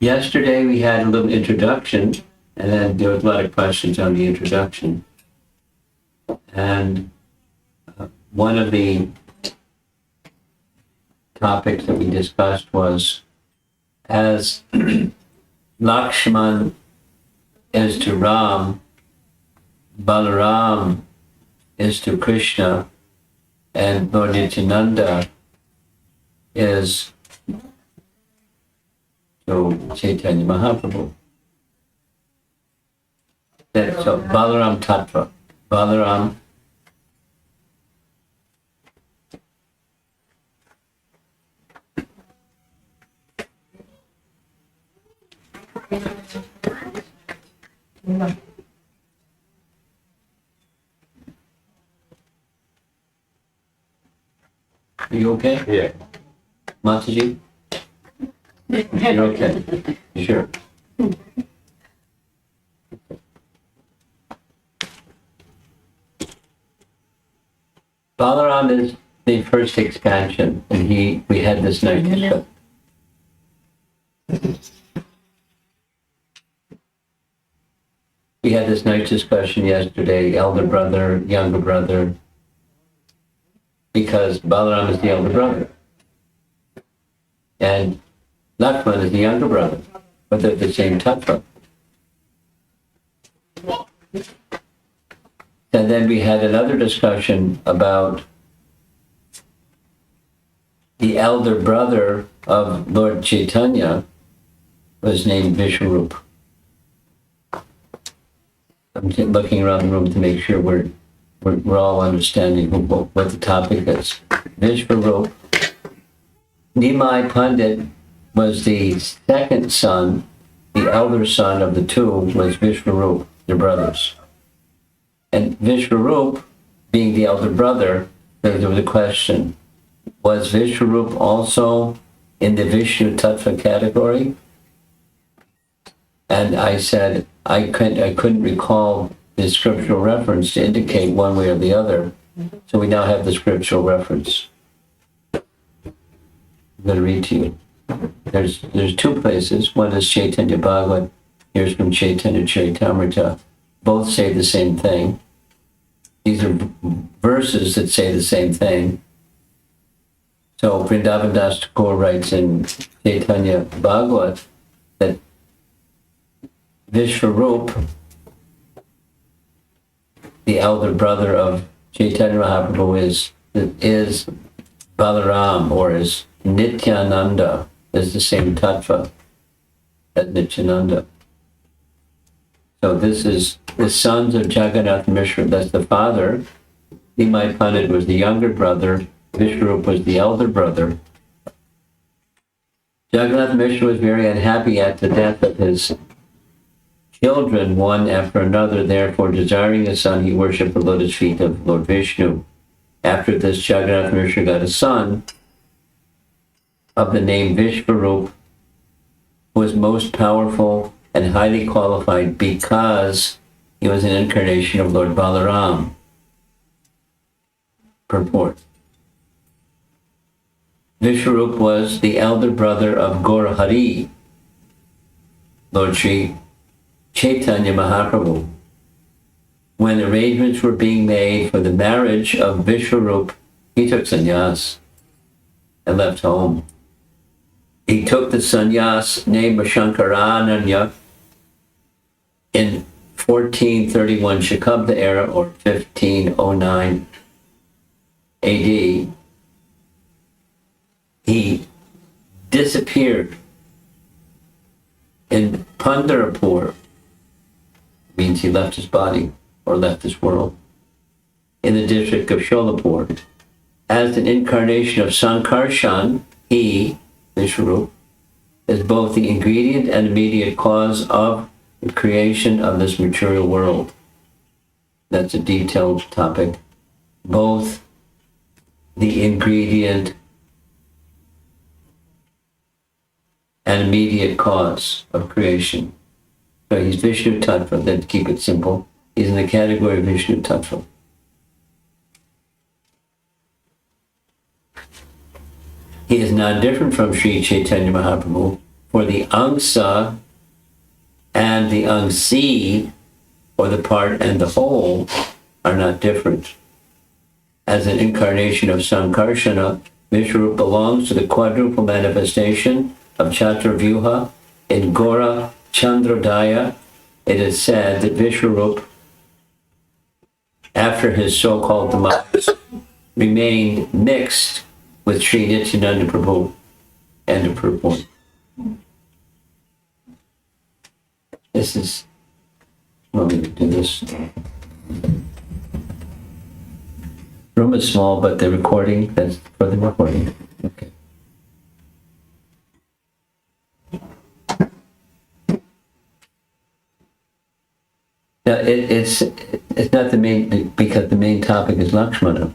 Yesterday we had a little introduction, and then there was a lot of questions on the introduction. And one of the topics that we discussed was, as Lakshmana is to Ram, Balaram is to Krishna, and Lord Nityananda is to Chaitanya Mahaprabhu. So Balaram Tattva. Balaram Are you okay? Yeah. Mataji? You're okay? Sure. Balaram is the first expansion, and we had this nice discussion. We had this nice discussion yesterday, elder brother, younger brother, because Balaram is the elder brother. And Lakshmana is the younger brother, but they're the same tattva. And then we had another discussion about the elder brother of Lord Chaitanya was named Vishwarup. I'm looking around the room to make sure we're all understanding what the topic is. Vishwarup. Nimai Pandit was the second son. The elder son of the two was Vishwarup, their brothers. And Vishwarup, being the elder brother, there was a question. Was Vishwarup also in the Vishnu Tattva category? And I said, I couldn't recall the scriptural reference to indicate one way or the other. So we now have the scriptural reference. I'm going to read to you. There's two places. One is Chaitanya Bhagavat. Here's from Chaitanya Charitamrita. Both say the same thing. These are verses that say the same thing. So Vrindavan Das Thakur writes in Chaitanya Bhagavat that Vishwarup, the elder brother of Chaitanya Mahaprabhu, is Balaram, or is Nityananda, is the same tattva as Nityananda. So this is the sons of Jagannath Mishra, that's the father. Nimai Pandit was the younger brother. Vishwarup was the elder brother. Jagannath Mishra was very unhappy at the death of his children, one after another. Therefore, desiring a son, he worshipped the lotus feet of Lord Vishnu. After this, Jagannath Mishra got a son of the name Vishwarup, who was most powerful and highly qualified because he was an incarnation of Lord Balaram. Purport. Vishwarup was the elder brother of Gaurahari, Lord Sri Chaitanya Mahaprabhu. When arrangements were being made for the marriage of Vishwarup, he took sannyas and left home. He took the sannyas named Shankarananya in 1431 Shakabda era, or 1509 AD. He disappeared in Pandharpur, means he left his body or left this world, in the district of Sholapur. As an incarnation of Sankarshan, he, Vishwarup, is both the ingredient and immediate cause of the creation of this material world. That's a detailed topic. Both the ingredient and immediate cause of creation. So he's Vishnu Tattva, then to keep it simple, he's in the category of Vishnu Tattva. He is not different from Sri Chaitanya Mahaprabhu, for the Angsa and the Angsi, or the part and the whole, are not different. As an incarnation of Sankarshana, Vishwarup belongs to the quadruple manifestation of Chaturvyuha. In Gora Chandrodaya, it is said that Vishwarup, after his so-called demise, remained mixed with Sri Nityananda Prabhu. End of purport. This is, let me do this. Room is small, but the recording, that's for the recording. Okay. Now, it's not the main, because the main topic is Lakshmana,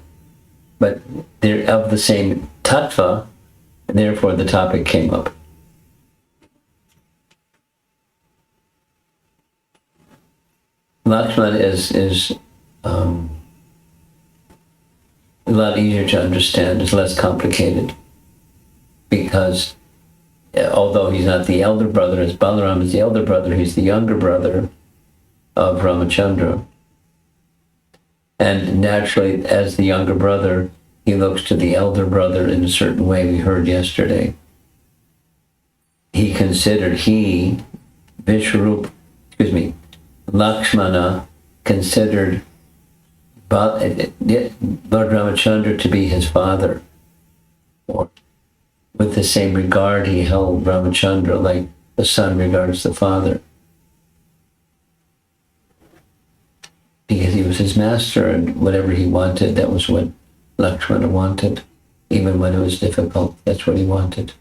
but they're of the same tattva, and therefore the topic came up. Lakshmana is a lot easier to understand, it's less complicated, because although he's not the elder brother, as Balaram is the elder brother, he's the younger brother of Ramachandra. And naturally, as the younger brother, he looks to the elder brother in a certain way we heard yesterday. Lakshmana considered Lord Ramachandra to be his father, or with the same regard he held Ramachandra like the son regards the father. Because he was his master, and whatever he wanted, that was what Lakshmana wanted. Even when it was difficult, that's what he wanted.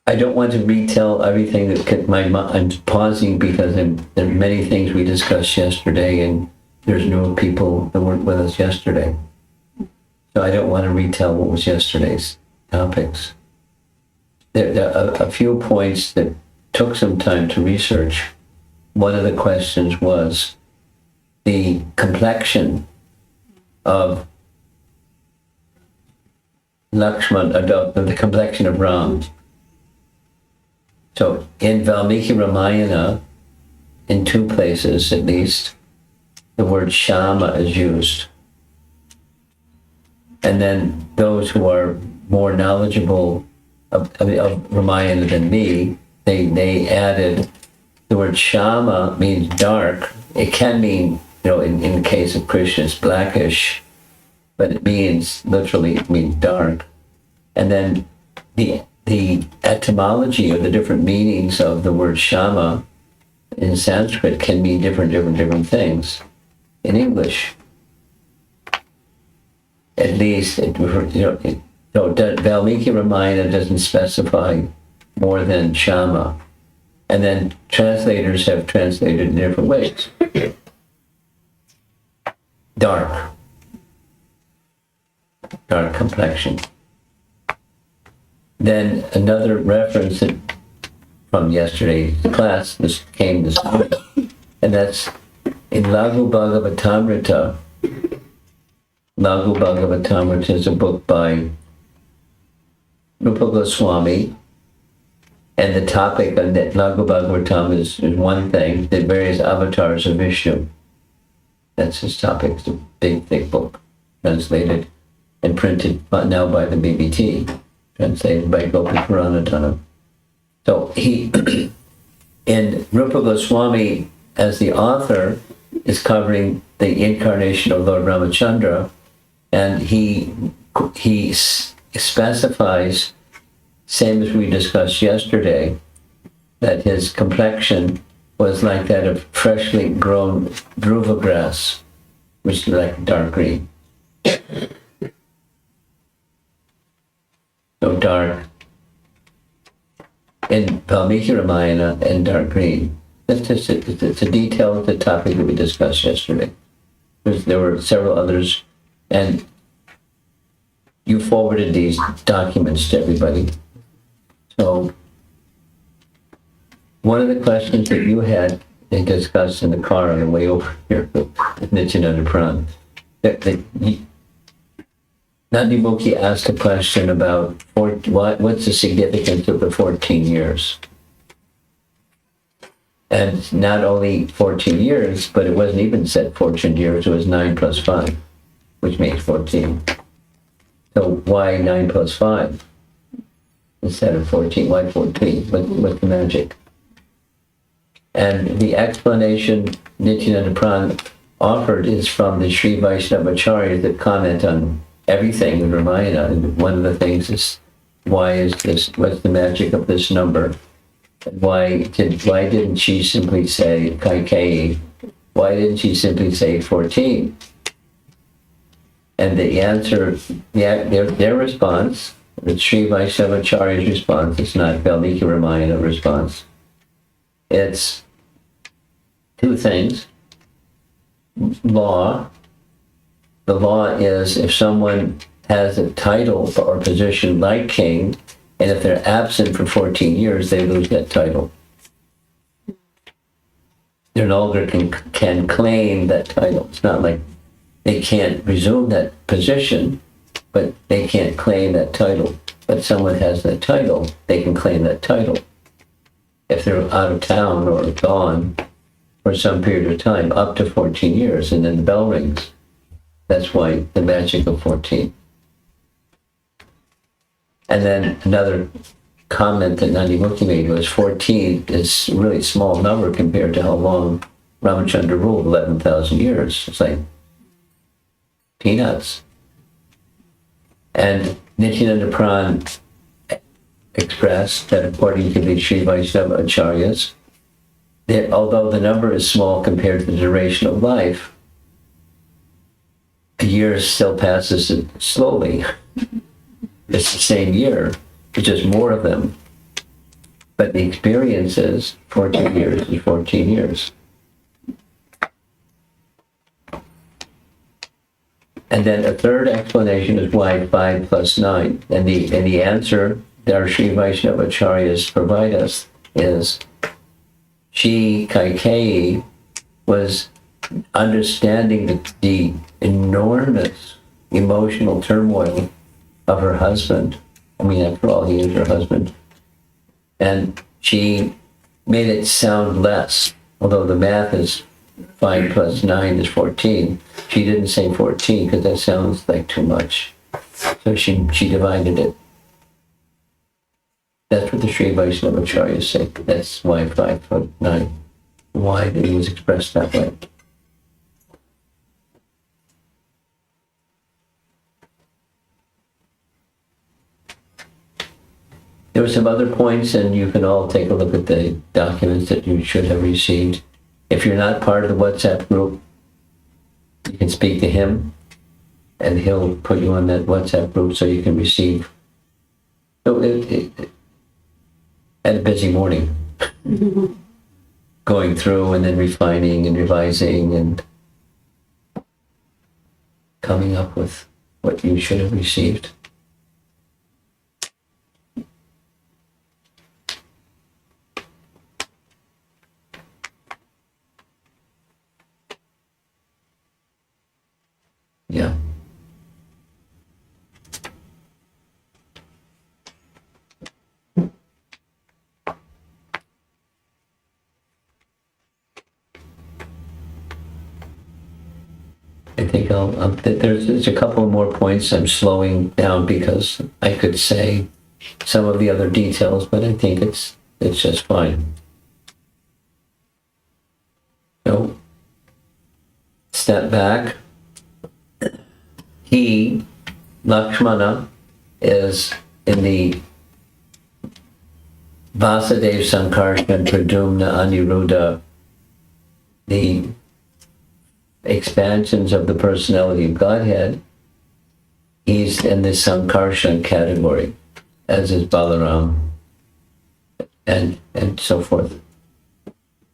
I don't want to retell everything that I'm pausing because there are many things we discussed yesterday, and there's no people that weren't with us yesterday. So I don't want to retell what was yesterday's topics. There are a few points that took some time to research. One of the questions was the complexion of Lakshmana, the complexion of Ram. So in Valmiki Ramayana, in two places at least, the word Shama is used. And then those who are more knowledgeable of Ramayana than me, they added the word Shama means dark. It can mean, in the case of Krishna, it's blackish, but it means, literally, it means dark. And then the etymology or the different meanings of the word Shama in Sanskrit can mean different things. In English, at least, Valmiki Ramayana doesn't specify more than Shama. And then translators have translated in different ways. Dark complexion. Then another reference from yesterday's class, this came this morning, and that's in Laghu Bhagavatamrita. Laghu Bhagavatamrita is a book by Rupa Goswami, and the topic on that Laghu Bhagavatam is one thing, the various avatars of Vishnu. That's his topic. It's a big, thick book, translated and printed now by the BBT. Translated by Gopi Puranadana. So he, and Rupa Goswami, as the author, is covering the incarnation of Lord Ramachandra, and he specifies, same as we discussed yesterday, that his complexion was like that of freshly grown dhruva grass, which is like dark green. So dark in Valmiki Ramayana and dark green. It's a detail of the topic that we discussed yesterday. There were several others, and you forwarded these documents to everybody. So one of the questions that you had, they discussed in the car on the way over here with Nityananda Pran, Nandi Mukhi asked a question about what's the significance of the 14 years? And not only 14 years, but it wasn't even said 14 years, it was 9 plus 5, which makes 14. So why 9 plus 5 instead of 14? Why 14? What's the magic? And the explanation Nityananda Pran offered is from the Sri Vaishnava Acharyas that comment on everything in Ramayana. And one of the things is, what's the magic of this number? Why didn't she simply say Kaikeyi? Why didn't she simply say 14? And the answer, their response, the Sri Vaishnava Acharya's response, it's not Valmiki Ramayana response. It's two things. Law. The law is if someone has a title or position like king, and if they're absent for 14 years, they lose that title. They no longer can claim that title. It's not like they can't resume that position, but they can't claim that title. But someone has that title, they can claim that title. If they're out of town or gone for some period of time, up to 14 years, and then the bell rings. That's why the magic of 14. And then another comment that Nandi Mukhi made was 14 is a really small number compared to how long Ramachandra ruled, 11,000 years. It's like peanuts. And Nityananda Pran expressed that according to the Sri Vaishnava Acharyas, that although the number is small compared to the duration of life, a year still passes slowly. It's the same year, it's just more of them. But the experience is 14 years is 14 years. And then a third explanation is why 5 plus 9. And the answer that our Sri Vaishnava Acharyas provide us is she, Kaikeyi, was understanding the enormous emotional turmoil of her husband. I mean, after all, he is her husband. And she made it sound less, although the math is 5 plus 9 is 14. She didn't say 14 because that sounds like too much. So she divided it. That's what the Sri Vaishnava Acharyas say. That's why 5 plus 9. Why it was expressed that way. There were some other points, and you can all take a look at the documents that you should have received. If you're not part of the WhatsApp group, you can speak to him, and he'll put you on that WhatsApp group so you can receive. So I had a busy morning, going through and then refining and revising and coming up with what you should have received. Yeah. I think there's a couple more points I'm slowing down because I could say some of the other details, but I think it's just fine. So, step back. He, Lakshmana, is in the Vasudev Sankarshan Pradumna Aniruddha, the expansions of the personality of Godhead. He's in the Sankarshan category, as is Balaram, and so forth.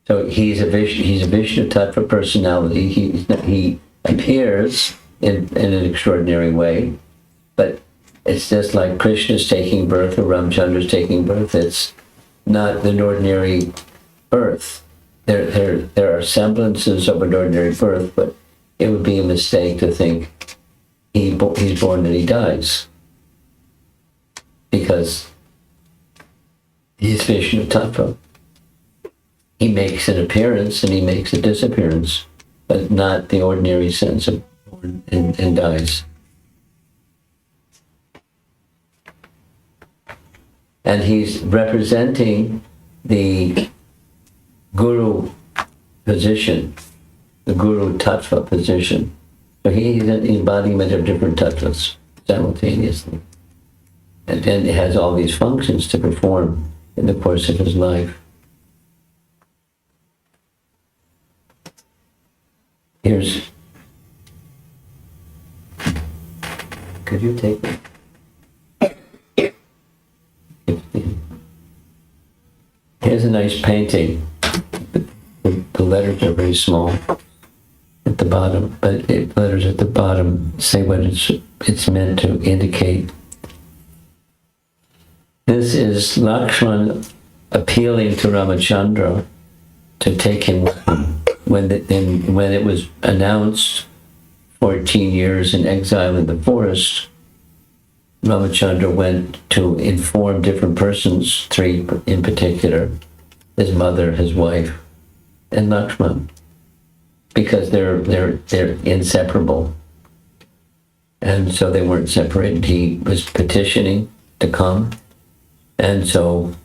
So he's a Vishnu Tattva personality. He appears in an extraordinary way, but It's just like Krishna's taking birth or Ramchandra's taking birth. It's not an ordinary birth. There are semblances of an ordinary birth, but it would be a mistake to think he's born and he dies, because he's Vishnu Tattva. He makes an appearance and he makes a disappearance, but not the ordinary sense of born and dies. And he's representing the guru position, the guru tattva position. So he's an embodiment of different tattvas simultaneously. And then it has all these functions to perform in the course of his life. Here's, could you take it? Here's a nice painting. The letters are very small at the bottom, but the letters at the bottom say what it's meant to indicate. This is Lakshmana appealing to Ramachandra to take him with him. When it was announced 14 years in exile in the forest, Ramachandra went to inform different persons, 3 in particular, his mother, his wife, and Lakshmana, because they're inseparable. And so they weren't separated. He was petitioning to come, and so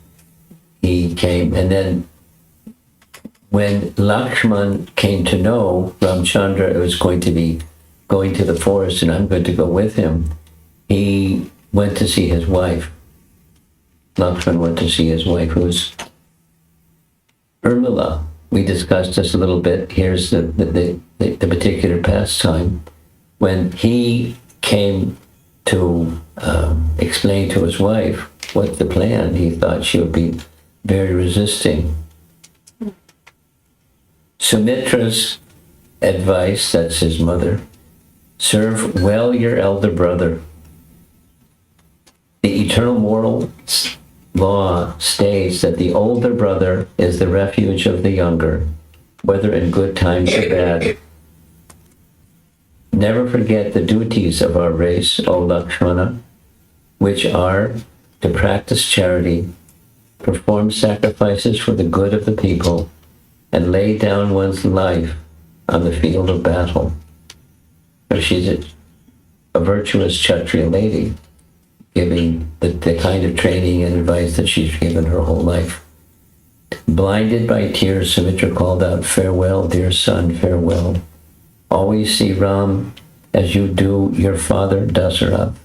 he came. And then when Lakshmana came to know Ramchandra was going to be going to the forest and I'm going to go with him, he went to see his wife. Lakshmana went to see his wife, who was Urmila. We discussed this a little bit. Here's the particular pastime. When he came to explain to his wife what's the plan, he thought she would be very resisting. Sumitra's advice, that's his mother, serve well your elder brother. The eternal moral law states that the older brother is the refuge of the younger, whether in good times or bad. Never forget the duties of our race, O Lakshmana, which are to practice charity, perform sacrifices for the good of the people, and lay down one's life on the field of battle. So she's a virtuous Kshatriya lady, giving the kind of training and advice that she's given her whole life. Blinded by tears, Sumitra called out, "Farewell, dear son, farewell. Always see Ram as you do your father, Dasarath.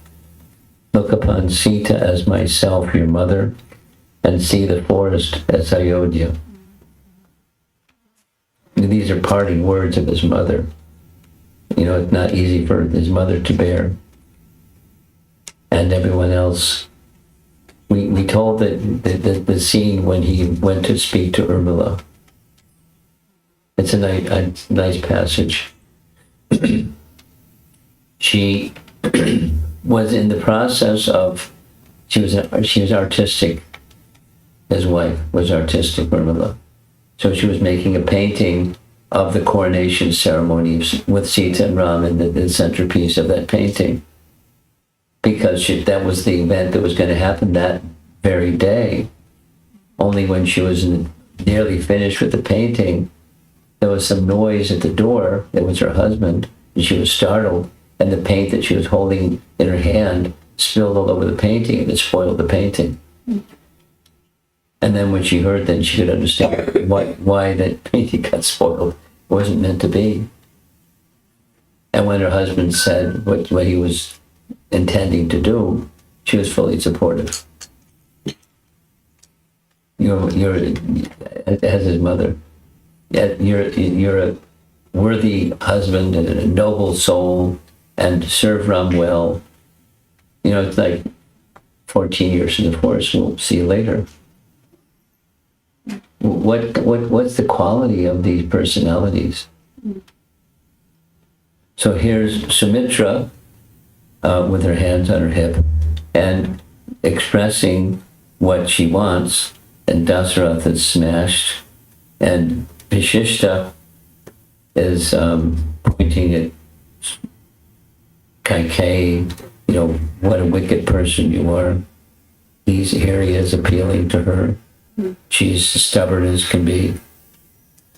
Look upon Sita as myself, your mother, and see the forest as Ayodhya." These are parting words of his mother. You know, it's not easy for his mother to bear. And everyone else. We told the scene when he went to speak to Urmila. It's a nice passage. She was in the process of, she was artistic. His wife was artistic, Urmila. So she was making a painting of the coronation ceremony with Sita and Ram in the centerpiece of that painting. Because that was the event that was going to happen that very day. Only when she was nearly finished with the painting, there was some noise at the door. It was her husband, and she was startled, and the paint that she was holding in her hand spilled all over the painting, and it spoiled the painting. And then when she heard that, she could understand why that painting got spoiled. It wasn't meant to be. And when her husband said what he was intending to do, she was fully supportive. You're as his mother. You're a worthy husband and a noble soul, and serve Ram well. You know, it's like 14 years in the forest. We'll see you later. What's the quality of these personalities? So here's Sumitra with her hands on her hip, and expressing what she wants, and Dasarath is smashed, and Vishishta is pointing at Kaikeyi, what a wicked person you are. These areas appealing to her. She's stubborn as can be.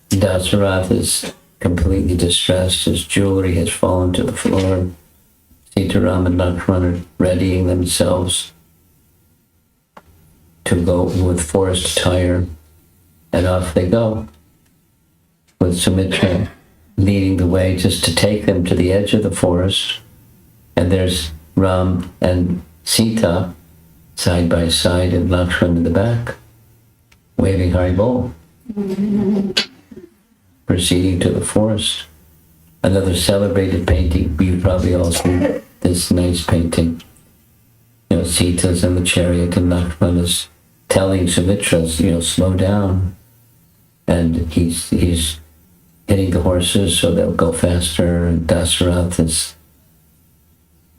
Dasarath is completely distressed. His jewelry has fallen to the floor. Sitaram and Lakshmana are readying themselves to go with forest attire, and off they go, with Sumitra leading the way just to take them to the edge of the forest. And there's Ram and Sita side by side, and Lakshmana in the back, waving Haribol, proceeding to the forest. Another celebrated painting. You've probably all seen this nice painting. Sita's in the chariot, and Lakshmana's telling Sumitra, slow down. And he's hitting the horses so they'll go faster, and Dasarath is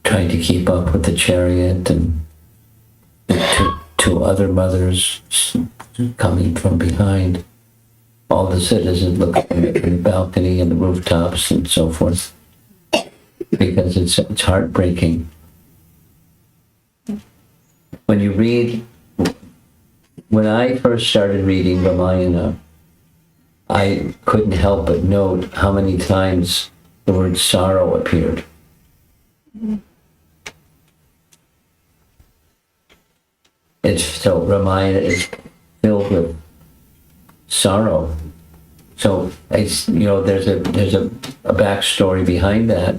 trying to keep up with the chariot, and two other mothers coming from behind. All the citizens look at the balcony and the rooftops and so forth, because it's heartbreaking. When I first started reading Ramayana, I couldn't help but note how many times the word sorrow appeared. Ramayana is filled with sorrow. So there's a backstory behind that.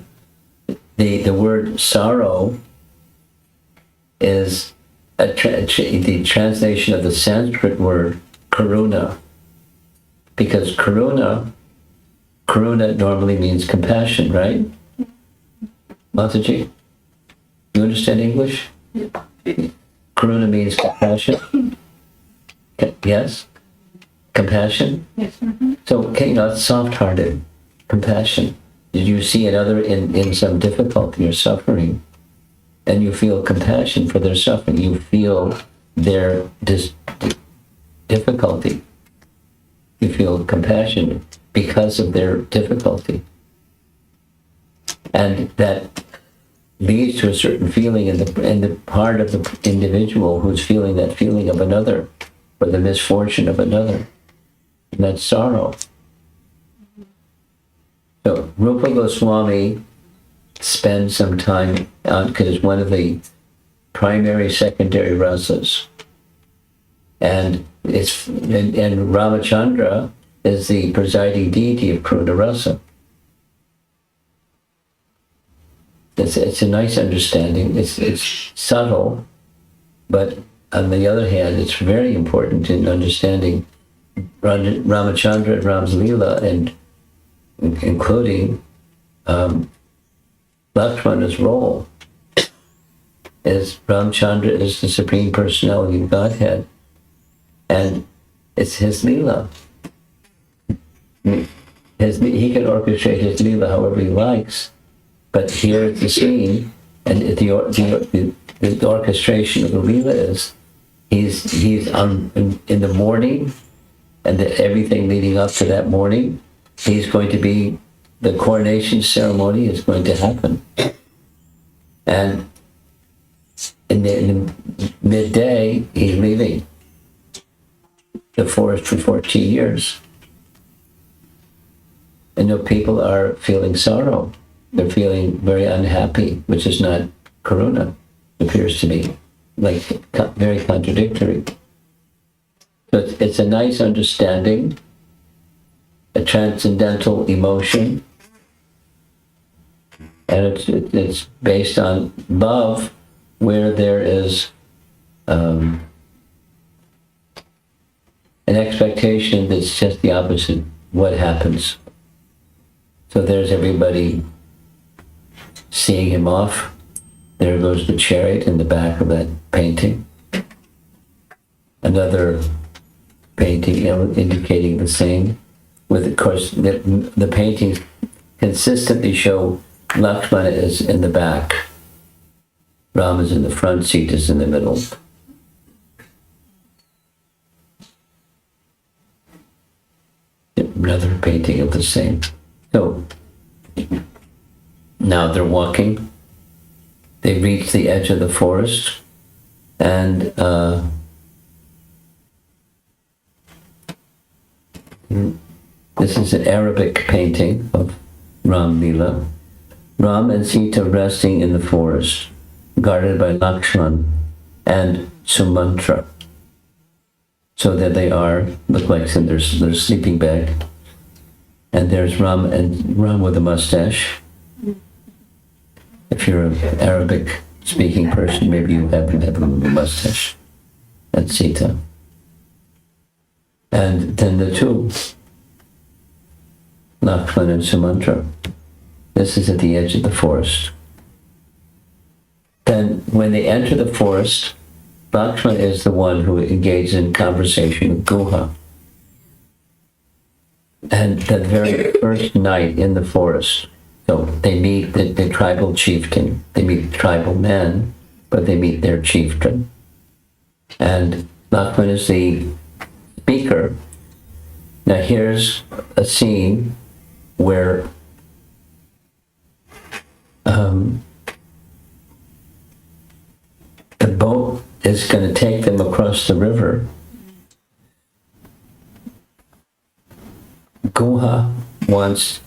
The word sorrow is the translation of the Sanskrit word karuna, because karuna normally means compassion, right? Mataji, you understand English? Karuna means compassion. Yes? Compassion? Yes. Mm-hmm. So, it's soft-hearted compassion. Did you see another in some difficulty or suffering, and you feel compassion for their suffering? You feel their difficulty. You feel compassion because of their difficulty. And that leads to a certain feeling in the part of the individual who's feeling that feeling of another, or the misfortune of another. And that's sorrow. So Rupa Goswami spends some time on, because it's one of the primary, secondary rasas. And Ramachandra is the presiding deity of Karuna Rasa. It's a nice understanding. It's subtle, but on the other hand, it's very important in understanding Ramachandra and Ram's Leela, and including Lakshmana's role. As Ramchandra is the Supreme Personality of Godhead, and it's his Leela. He can orchestrate his Leela however he likes, but here at the scene, and the orchestration of the Leela is, he's in the morning, and everything leading up to that morning, he's going to be, the coronation ceremony is going to happen. And in the midday, he's leaving the forest for 14 years. And people are feeling sorrow. They're feeling very unhappy, which is not karuna, appears to me, like very contradictory. So it's a nice understanding, a transcendental emotion, and it's based on love, where there is an expectation that's just the opposite. What happens? So there's everybody seeing him off. There goes the chariot in the back of that painting. Another painting indicating the same. With, of course, the paintings consistently show Lakshmana is in the back. Ram is in the front, Sita is in the middle. Another painting of the same. So now they're walking. They reach the edge of the forest, and this is an Arabic painting of Ram Lila. Ram and Sita resting in the forest, guarded by Lakshmana and Sumantra. So there they are, look like in their sleeping bag. And there's Ram with a mustache. If you're an Arabic speaking person, maybe you happen to have a little mustache. That's Sita. And then the two, Lakshmana and Sumantra. This is at the edge of the forest. Then when they enter the forest, Lakshmana is the one who engaged in conversation with Guha. And the very first night in the forest, so they meet the tribal chieftain. They meet tribal men, but they meet their chieftain. And Lakshmana is the speaker. Now here's a scene where the boat is going to take them across the river. Guha wants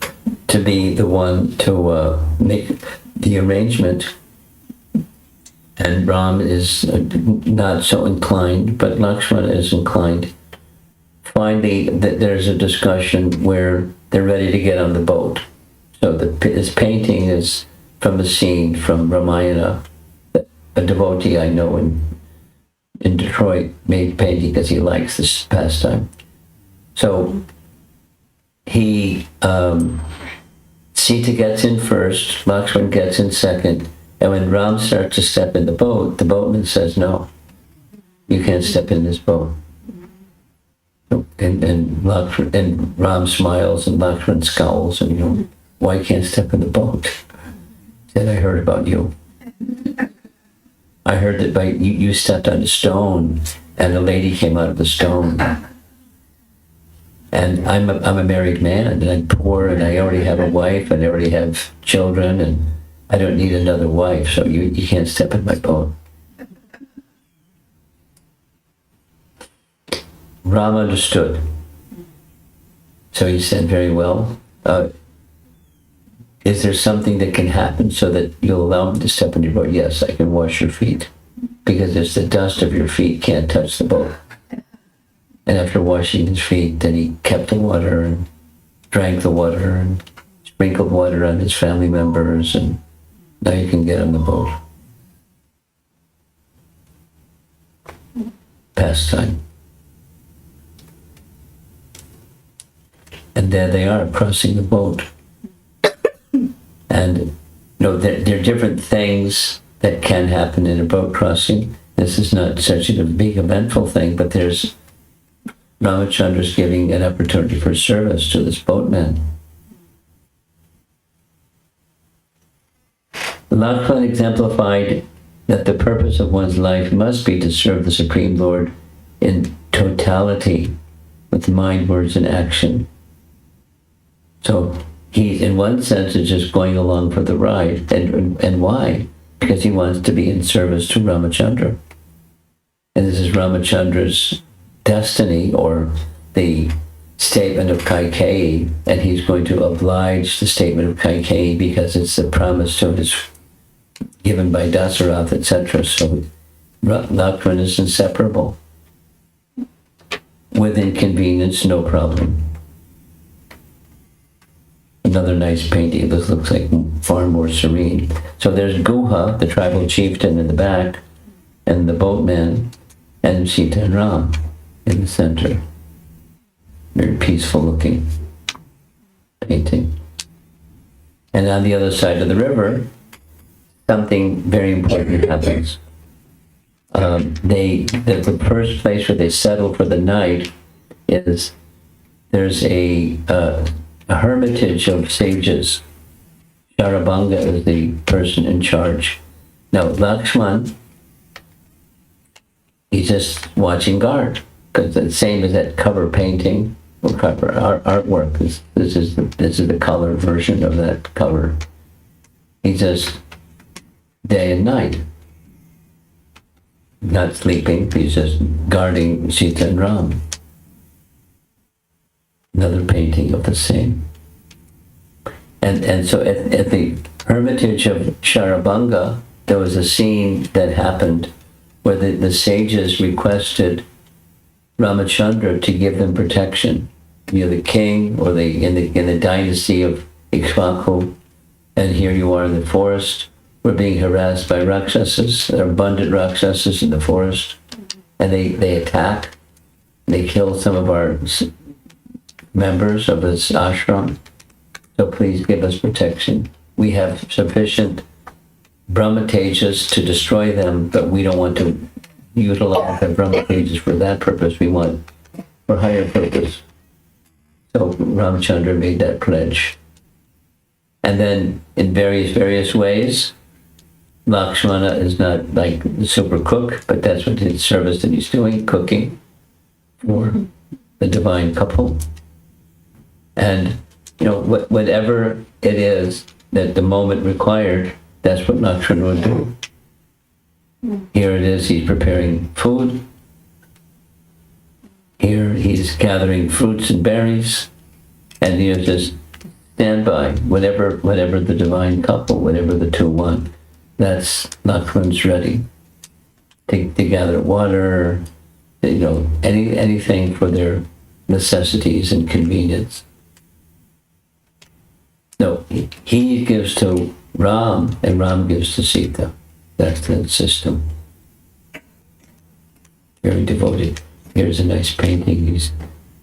to be the one to make the arrangement, and Ram is not so inclined, but Lakshmana is inclined. Finally, there's a discussion where they're ready to get on the boat. So this painting is from a scene from Ramayana. A devotee I know in Detroit made painting because he likes this pastime. So he, Sita gets in first, Lakshmana gets in second, and when Ram starts to step in the boatman says, no, you can't step in this boat. And Ram smiles and Lakshmana scowls and, why can't step in the boat? He said, I heard about you. I heard that you stepped on a stone and a lady came out of the stone. And I'm a married man and I'm poor and I already have a wife and I already have children and I don't need another wife, so you can't step in my boat. Ram understood. So he said, very well, is there something that can happen so that you'll allow me to step in your boat? Yes, I can wash your feet, because it's the dust of your feet can't touch the boat. And after washing his feet, then he kept the water and drank the water and sprinkled water on his family members, and now you can get on the boat. Pastime. And there they are, crossing the boat. And there are different things that can happen in a boat crossing. This is not such a big eventful thing, but there's Ramachandra's giving an opportunity for service to this boatman. Lakshmana exemplified that the purpose of one's life must be to serve the Supreme Lord in totality with mind, words, and action. So he, in one sense, is just going along for the ride. And why? Because he wants to be in service to Ramachandra. And this is Ramachandra's destiny, or the statement of Kaikeyi, and he's going to oblige the statement of Kaikeyi because it's the promise to his given by Dasarath, etc. So Lakshmana is inseparable. With inconvenience, no problem. Another nice painting. This looks like far more serene. So there's Guha, the tribal chieftain, in the back, and the boatman, and Sita and Ram in the center. Very peaceful looking painting. And on the other side of the river, something very important happens. The first place where they settle for the night is there's a hermitage of sages. Sharabanga is the person in charge. Now, Lakshman, he's just watching guard, because the same as that cover painting or cover artwork. This is the color version of that cover. He's just day and night, not sleeping. He's just guarding Sita and Ram. Another painting of the same. And so at the hermitage of Sharabanga, there was a scene that happened where the sages requested Ramachandra to give them protection. You're the king, or in the dynasty of Ikshvaku, and here you are in the forest. We're being harassed by Rakshasas. There are abundant Rakshasas in the forest, and they attack. They kill some of our members of this ashram. So please give us protection. We have sufficient Brahmatejas to destroy them, but we don't want to utilize the Brahmatejas for that purpose. We want for higher purpose. So Ramachandra made that pledge. And then in various ways, Lakshmana is not like the super cook, but that's what his service that he's doing, cooking for the divine couple. And whatever it is that the moment required, that's what Lakshmana would do. Here it is, he's preparing food. Here he's gathering fruits and berries. And he'll just stand by, whatever the divine couple, whatever the two want. That's Lakshmana's ready to gather water, anything for their necessities and convenience. No, he gives to Ram, and Ram gives to Sita. That's the system. Very devoted. Here's a nice painting. He's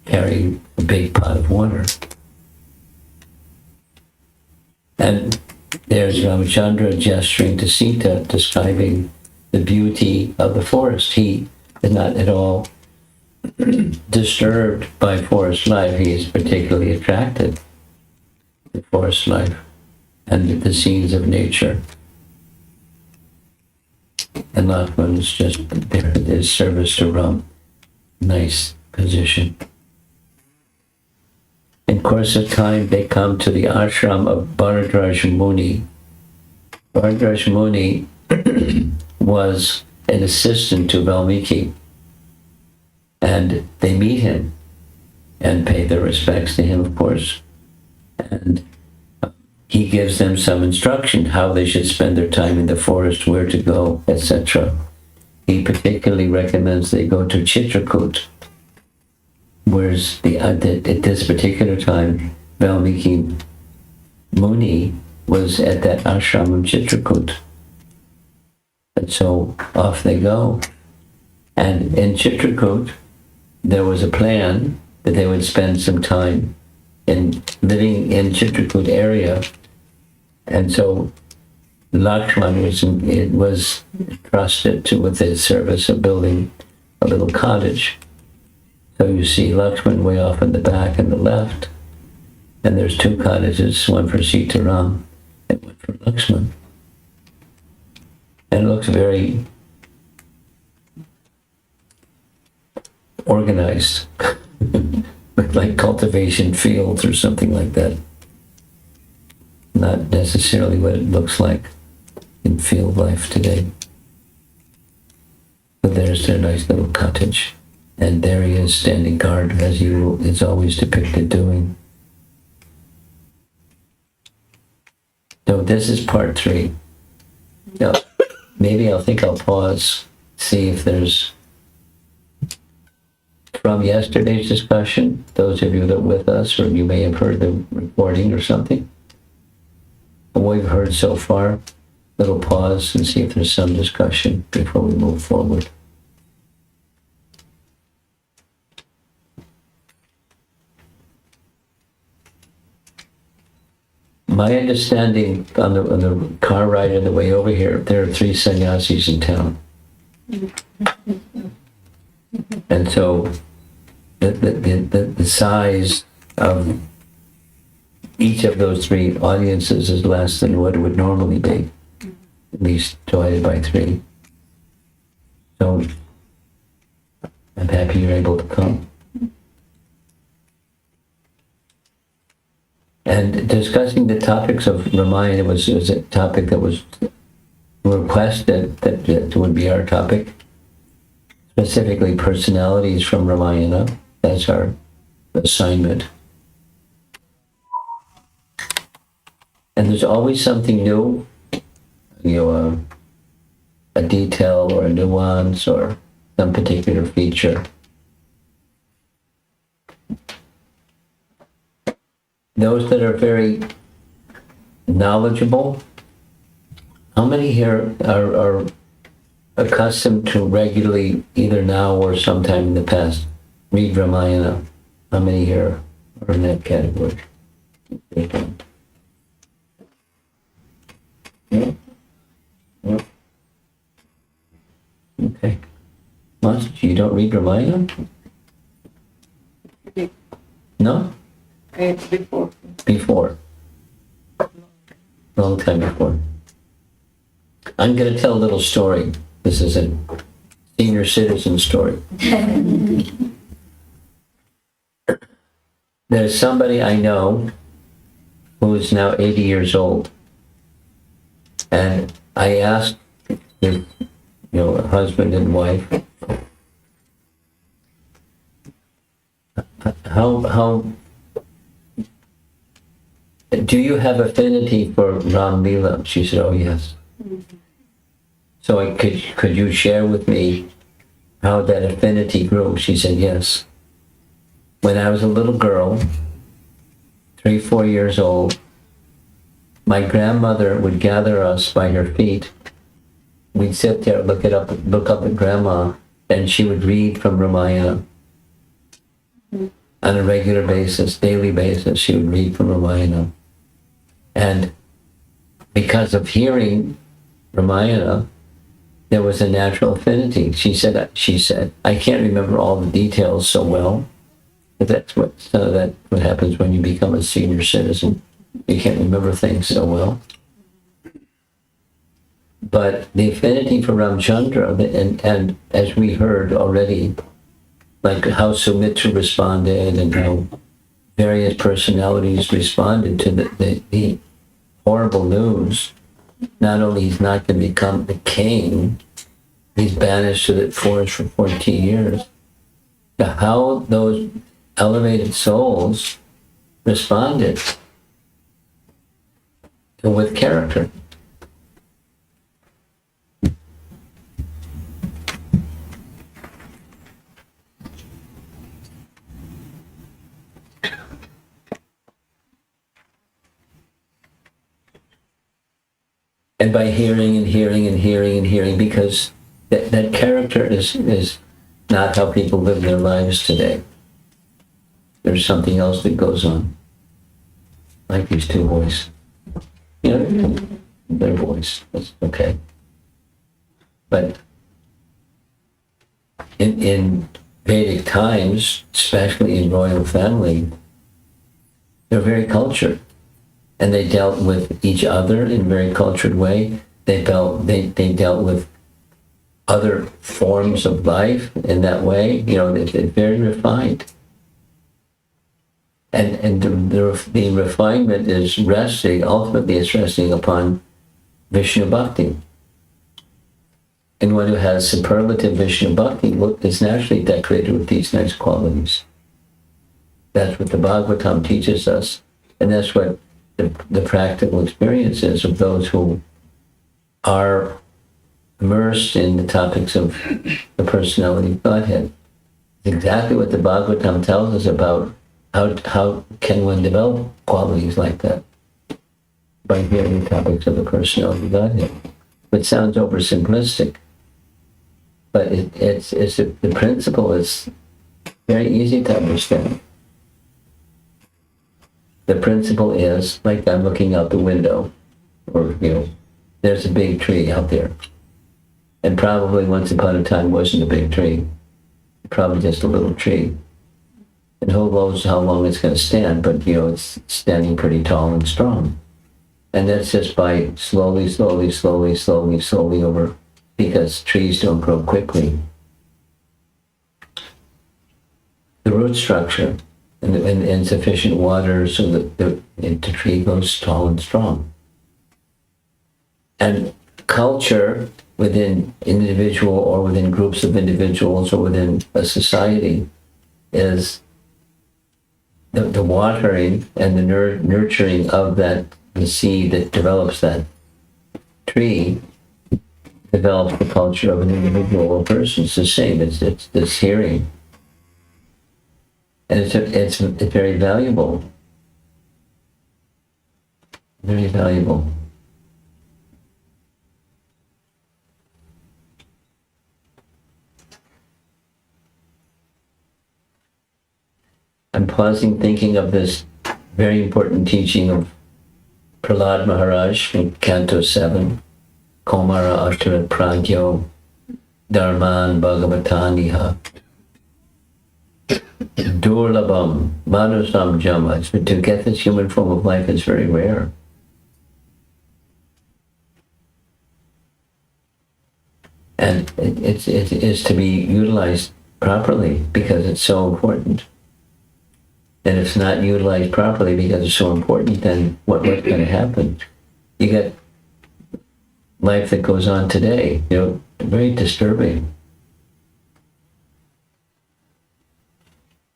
carrying a big pot of water. And there's Ramachandra gesturing to Sita, describing the beauty of the forest. He is not at all disturbed by forest life. He is particularly attracted to forest life and the scenes of nature. And Lakshmana is just there at his service to Ram. Nice position. In course of time, they come to the ashram of Bharadraj Muni. Bharadraj Muni was an assistant to Valmiki. And they meet him and pay their respects to him, of course. And he gives them some instruction how they should spend their time in the forest, where to go, etc. He particularly recommends they go to Chitrakoot, whereas at this particular time, Valmiki Muni was at that ashram of Chitrakoot. And so off they go. And in Chitrakoot, there was a plan that they would spend some time in living in Chitrakoot area. And so Lakshman was entrusted with the service of building a little cottage. So you see Lakshman way off in the back and the left, and there's two cottages, one for Sita Ram and one for Lakshman. And it looks very organized, like cultivation fields or something like that. Not necessarily what it looks like in field life today. But there's their nice little cottage. And there he is standing guard, as he is always depicted doing. So this is part 3. Now, maybe I'll pause, see if there's, from yesterday's discussion, those of you that were with us, or you may have heard the recording or something, what we've heard so far, little pause and see if there's some discussion before we move forward. My understanding on the car ride on the way over here, there are 3 sannyasis in town. And so the size of each of those 3 audiences is less than what it would normally be. at least divided by 3. So I'm happy you're able to come. And discussing the topics of Ramayana was a topic that was requested that would be our topic. Specifically, personalities from Ramayana. That's our assignment. And there's always something new, a detail or a nuance or some particular feature. Those that are very knowledgeable, how many here are accustomed to regularly, either now or sometime in the past, read Ramayana? How many here are in that category? Yeah. Yeah. Okay. Master, you don't read Ramayana? No? Before. Before. Long time before. I'm going to tell a little story. This is a senior citizen story. There's somebody I know who is now 80 years old. And I asked his, husband and wife, how do you have affinity for Ram Leela? She said, oh yes. Mm-hmm. So could you share with me how that affinity grew? She said, yes. When I was a little girl, 3-4 years old, my grandmother would gather us by her feet. We'd sit there, look up at Grandma, and she would read from Ramayana. Mm-hmm. On a regular basis, daily basis, she would read from Ramayana. And because of hearing Ramayana, there was a natural affinity. She said, I can't remember all the details so well, but that's what happens when you become a senior citizen. You can't remember things so well. But the affinity for Ramchandra, and as we heard already, like how Sumitra responded and how various personalities responded to the horrible news. Not only he's not going to become the king, he's banished to the forest for 14 years. How those elevated souls responded with character. And by hearing and hearing and hearing and hearing, because that character is not how people live their lives today. There's something else that goes on. Like these two boys. Their voice. That's okay. But in Vedic times, especially in royal family, they're very cultured. And they dealt with each other in a very cultured way. They dealt with other forms of life in that way. They're very refined. And the refinement is ultimately it's resting upon Vishnu Bhakti. And one who has superlative Vishnu Bhakti is naturally decorated with these nice qualities. That's what the Bhagavatam teaches us. And that's what the practical experiences of those who are immersed in the topics of the personality of Godhead. It's exactly what the Bhagavatam tells us about how can one develop qualities like that by hearing the topics of the personality of Godhead. It sounds oversimplistic, but the principle is very easy to understand. The principle is, like I'm looking out the window, or, there's a big tree out there. And probably once upon a time wasn't a big tree. Probably just a little tree. And who knows how long it's going to stand, but, it's standing pretty tall and strong. And that's just by slowly over, because trees don't grow quickly. The root structure and sufficient water so that the tree grows tall and strong. And culture within individual or within groups of individuals or within a society is the watering and the nurturing of the seed that develops that tree, develops the culture of an individual or person. It's the same. It's this hearing. And it's very valuable. Very valuable. I'm pausing thinking of this very important teaching of Prahlad Maharaj in Canto 7, Komara Ashtarat Pragyo Dharman Bhagavataniha Durlabam Manusam Jama. To get this human form of life is very rare. And it is to be utilized properly because it's so important. And if it's not utilized properly because it's so important, then what's going to happen? You get life that goes on today, very disturbing.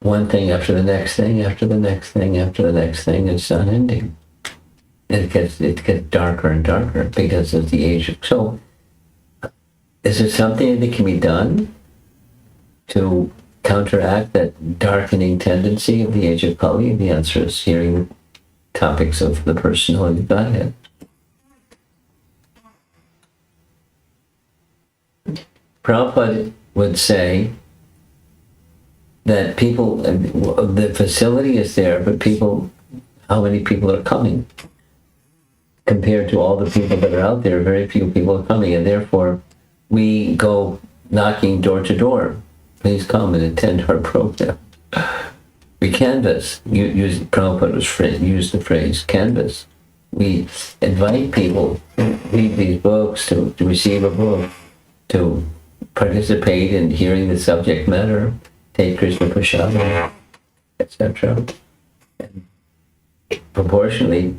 One thing after the next thing, after the next thing, after the next thing, it's unending. It gets darker and darker because of the age. So, is there something that can be done to counteract that darkening tendency of the age of Kali? The answer is hearing topics of the personality of Godhead. Prabhupada would say that people, the facility is there, but how many people are coming? Compared to all the people that are out there, very few people are coming, and therefore we go knocking door to door. Please come and attend our program. We canvass. Prabhupada used the phrase canvass. We invite people to read these books, to receive a book, to participate in hearing the subject matter, take Krishna Prasada, etc. Proportionally,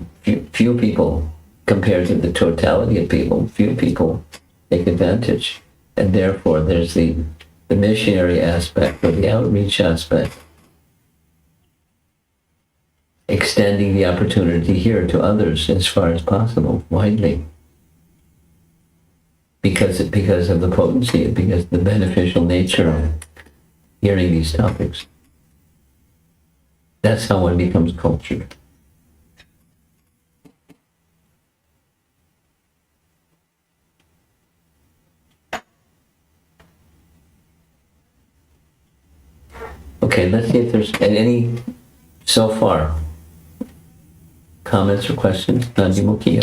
few people, compared to the totality of people, few people take advantage. And therefore, there's the missionary aspect or the outreach aspect, extending the opportunity here to others as far as possible, widely, because of the potency, because of the beneficial nature of hearing these topics. That's how one becomes cultured. Okay, let's see if there's any, so far, comments or questions. Nandi Mukia.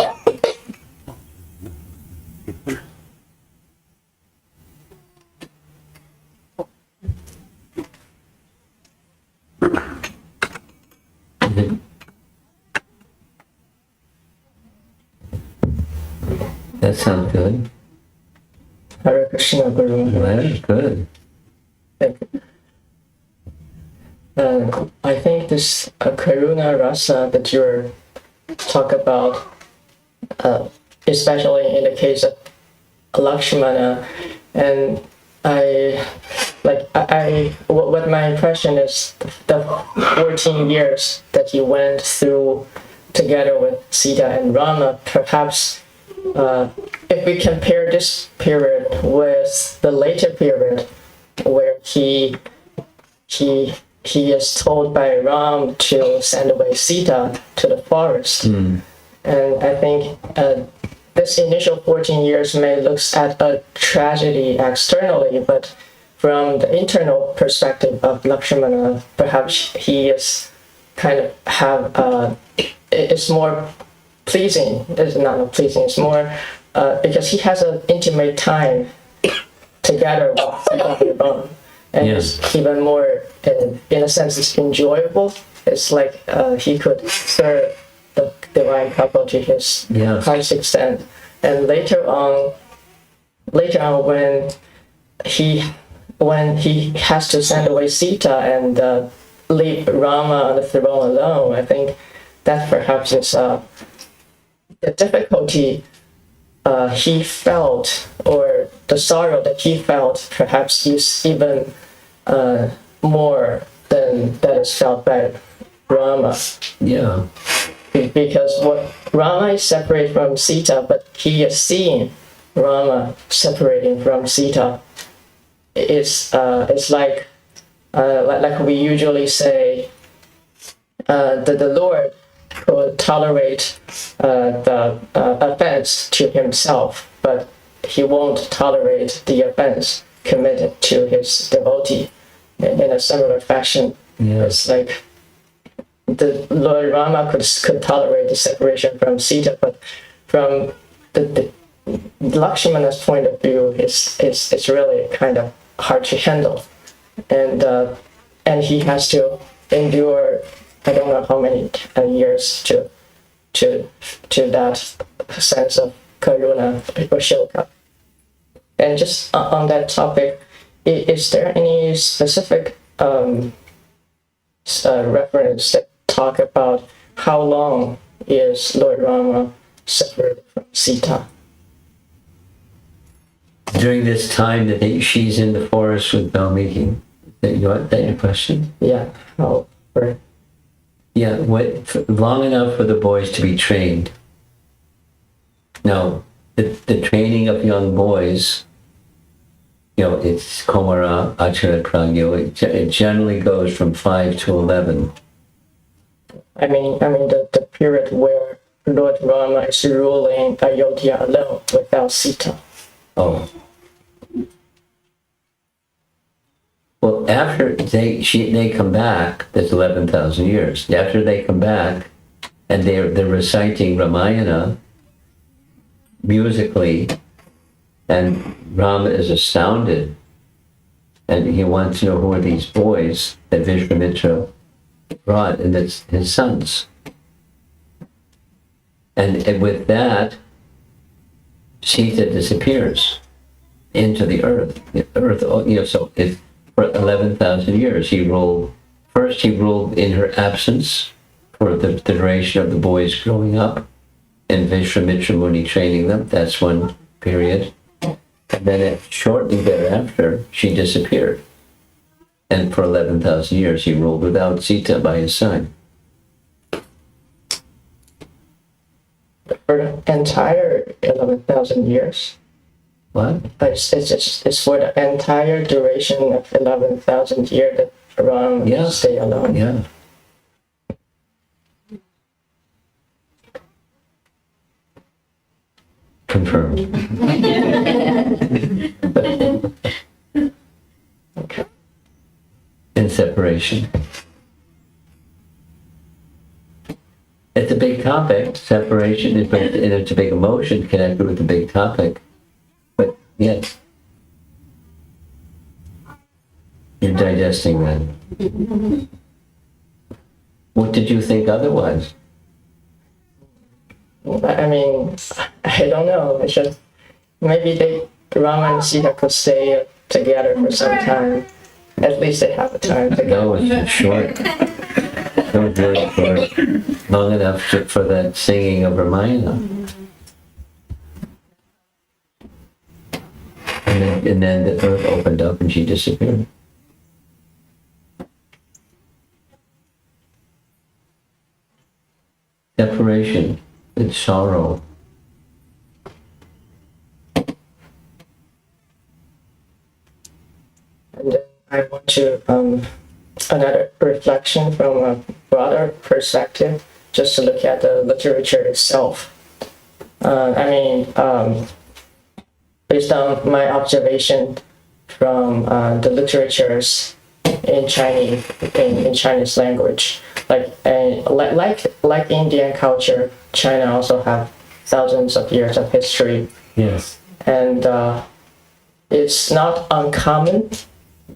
That sounds good. Hare Krishna, Guru. Well, good. Thank you. I think this Karuna Rasa that you're talk about, especially in the case of Lakshmana, and what my impression is the 14 years that he went through together with Sita and Rama. Perhaps if we compare this period with the later period where he is told by Ram to send away Sita to the forest. And I think this initial 14 years may look at a tragedy externally, but from the internal perspective of Lakshmana, perhaps he is kind of it's more pleasing. It's not pleasing, it's more because he has an intimate time together with Sita and Ram. And it's even more, in a sense, it's enjoyable. It's like he could serve the divine couple to his Yes. highest extent. And later on, when he has to send away Sita and leave Rama on the throne alone, I think that perhaps is the difficulty he felt, or the sorrow that he felt, perhaps is even more than that is felt by Rama. Yeah. Because what Rama is separate from Sita, but he is seeing Rama separating from Sita. It's like we usually say that the Lord could tolerate the offense to himself, but he won't tolerate the offense committed to his devotee. In a similar fashion, Yeah. it's like the Lord Rama could tolerate the separation from Sita, but from the Lakshmana's point of view, it's really kind of hard to handle, and he has to endure, I don't know how many years to that sense of karuna or shoka. And just on that topic, is there any specific reference that talk about how long is Lord Rama separated from Sita? During this time that she's in the forest with Valmiki. That your question? Yeah. Oh, right. Yeah, long enough for the boys to be trained. Now, the training of young boys, it's Komara, Achara Pragyo. It generally goes from 5 to 11. I mean the period where Lord Rama is ruling Ayodhya alone without Sita. Oh. Well, after they come back, that's 11,000 years. After they come back, and they're reciting Ramayana musically, and Rama is astounded, and he wants to know who are these boys that Vishwamitra brought, and it's his sons. And with that, Sita disappears into the earth. The earth, so it. For 11,000 years, he ruled in her absence for the duration of the boys growing up, and Vishwamitra Muni training them. That's one period. And then shortly thereafter, she disappeared. And for 11,000 years, he ruled without Sita by his side. For the entire 11,000 years. What? It's for the entire duration of 11,000 years that Ram stay alone. Yeah. Confirmed. Okay. In separation. It's a big topic, separation, and it's a big emotion connected with a big topic. But yes, you're digesting that. What did you think otherwise? I mean, I don't know. It's just maybe Rama and Sita could stay together for some time. At least they have a time together. No, it's short. No, it's really short. Long enough for that singing of Ramayana. And then the earth opened up and she disappeared. Separation, it's sorrow. And I want to another reflection from a broader perspective, just to look at the literature itself. Based on my observation from the literatures in Chinese language, like Indian culture, China also have thousands of years of history. Yes. And it's not uncommon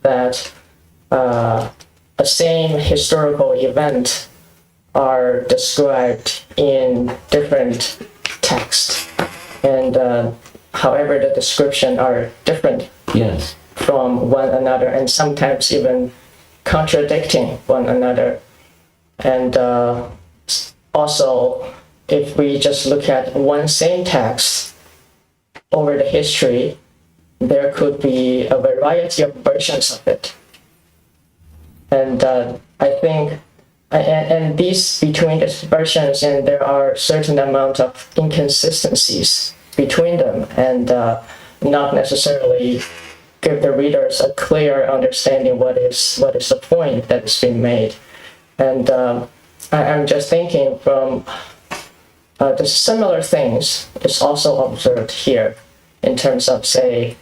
that a same historical event are described in different texts, and however the description are different Yes. from one another, and sometimes even contradicting one another. And also, if we just look at one same text over the history, there could be a variety of versions of it. And I think, and these between these versions, and there are certain amount of inconsistencies between them, and not necessarily give the readers a clear understanding what is the point that is being made. And I'm just thinking from the similar things is also observed here in terms of, say,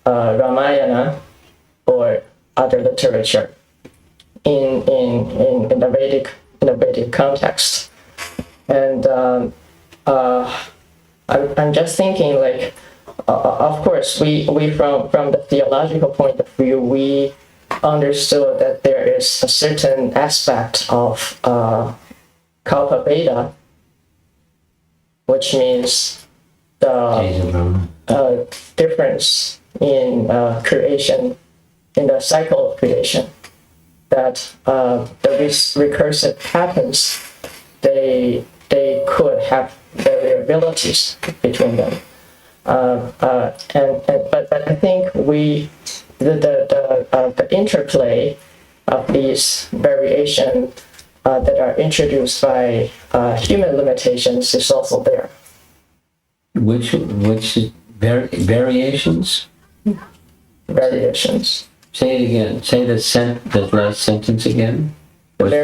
Ramayana or other literature in the Vedic context. And I'm just thinking, like, of course, we from the theological point of view, we understood that there is a certain aspect of Kalpa Veda, which means the difference in creation, in the cycle of creation, that the recursive patterns, they could have variabilities between them. But I think the interplay of these variations that are introduced by human limitations is also there. Which variations? Variations. Say it again. Say the last sentence again. The What's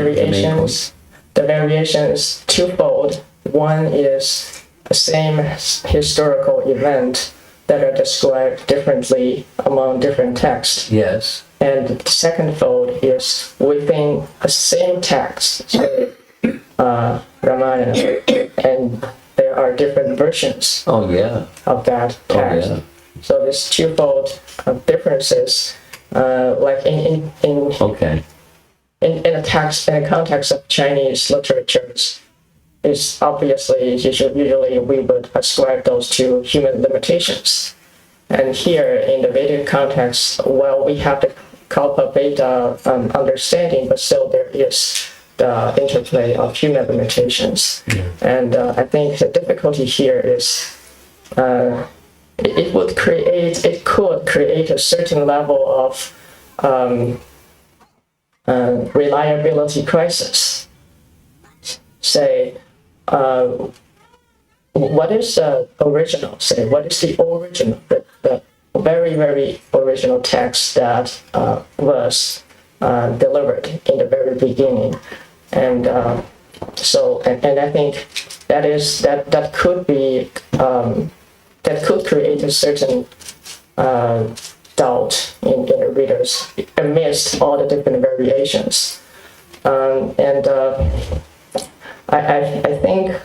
variations twofold. One is the same historical event that are described differently among different texts. Yes. And the second fold is within a same text, say, Ramayana, and there are different versions Oh yeah. of that text. Oh yeah. So this twofold differences, like in Okay. in a text, in a context of Chinese literatures, is obviously usually we would ascribe those to human limitations. And here in the Vedic context, well, we have the Kalpa Veda understanding, but still there is the interplay of human limitations. Yeah. And I think the difficulty here is it could create a certain level of reliability crisis. Say, what is the original? Say, what is the original, the very, very original text that was delivered in the very beginning? And so, and I think that could be that could create a certain doubt in the readers amidst all the different variations. I think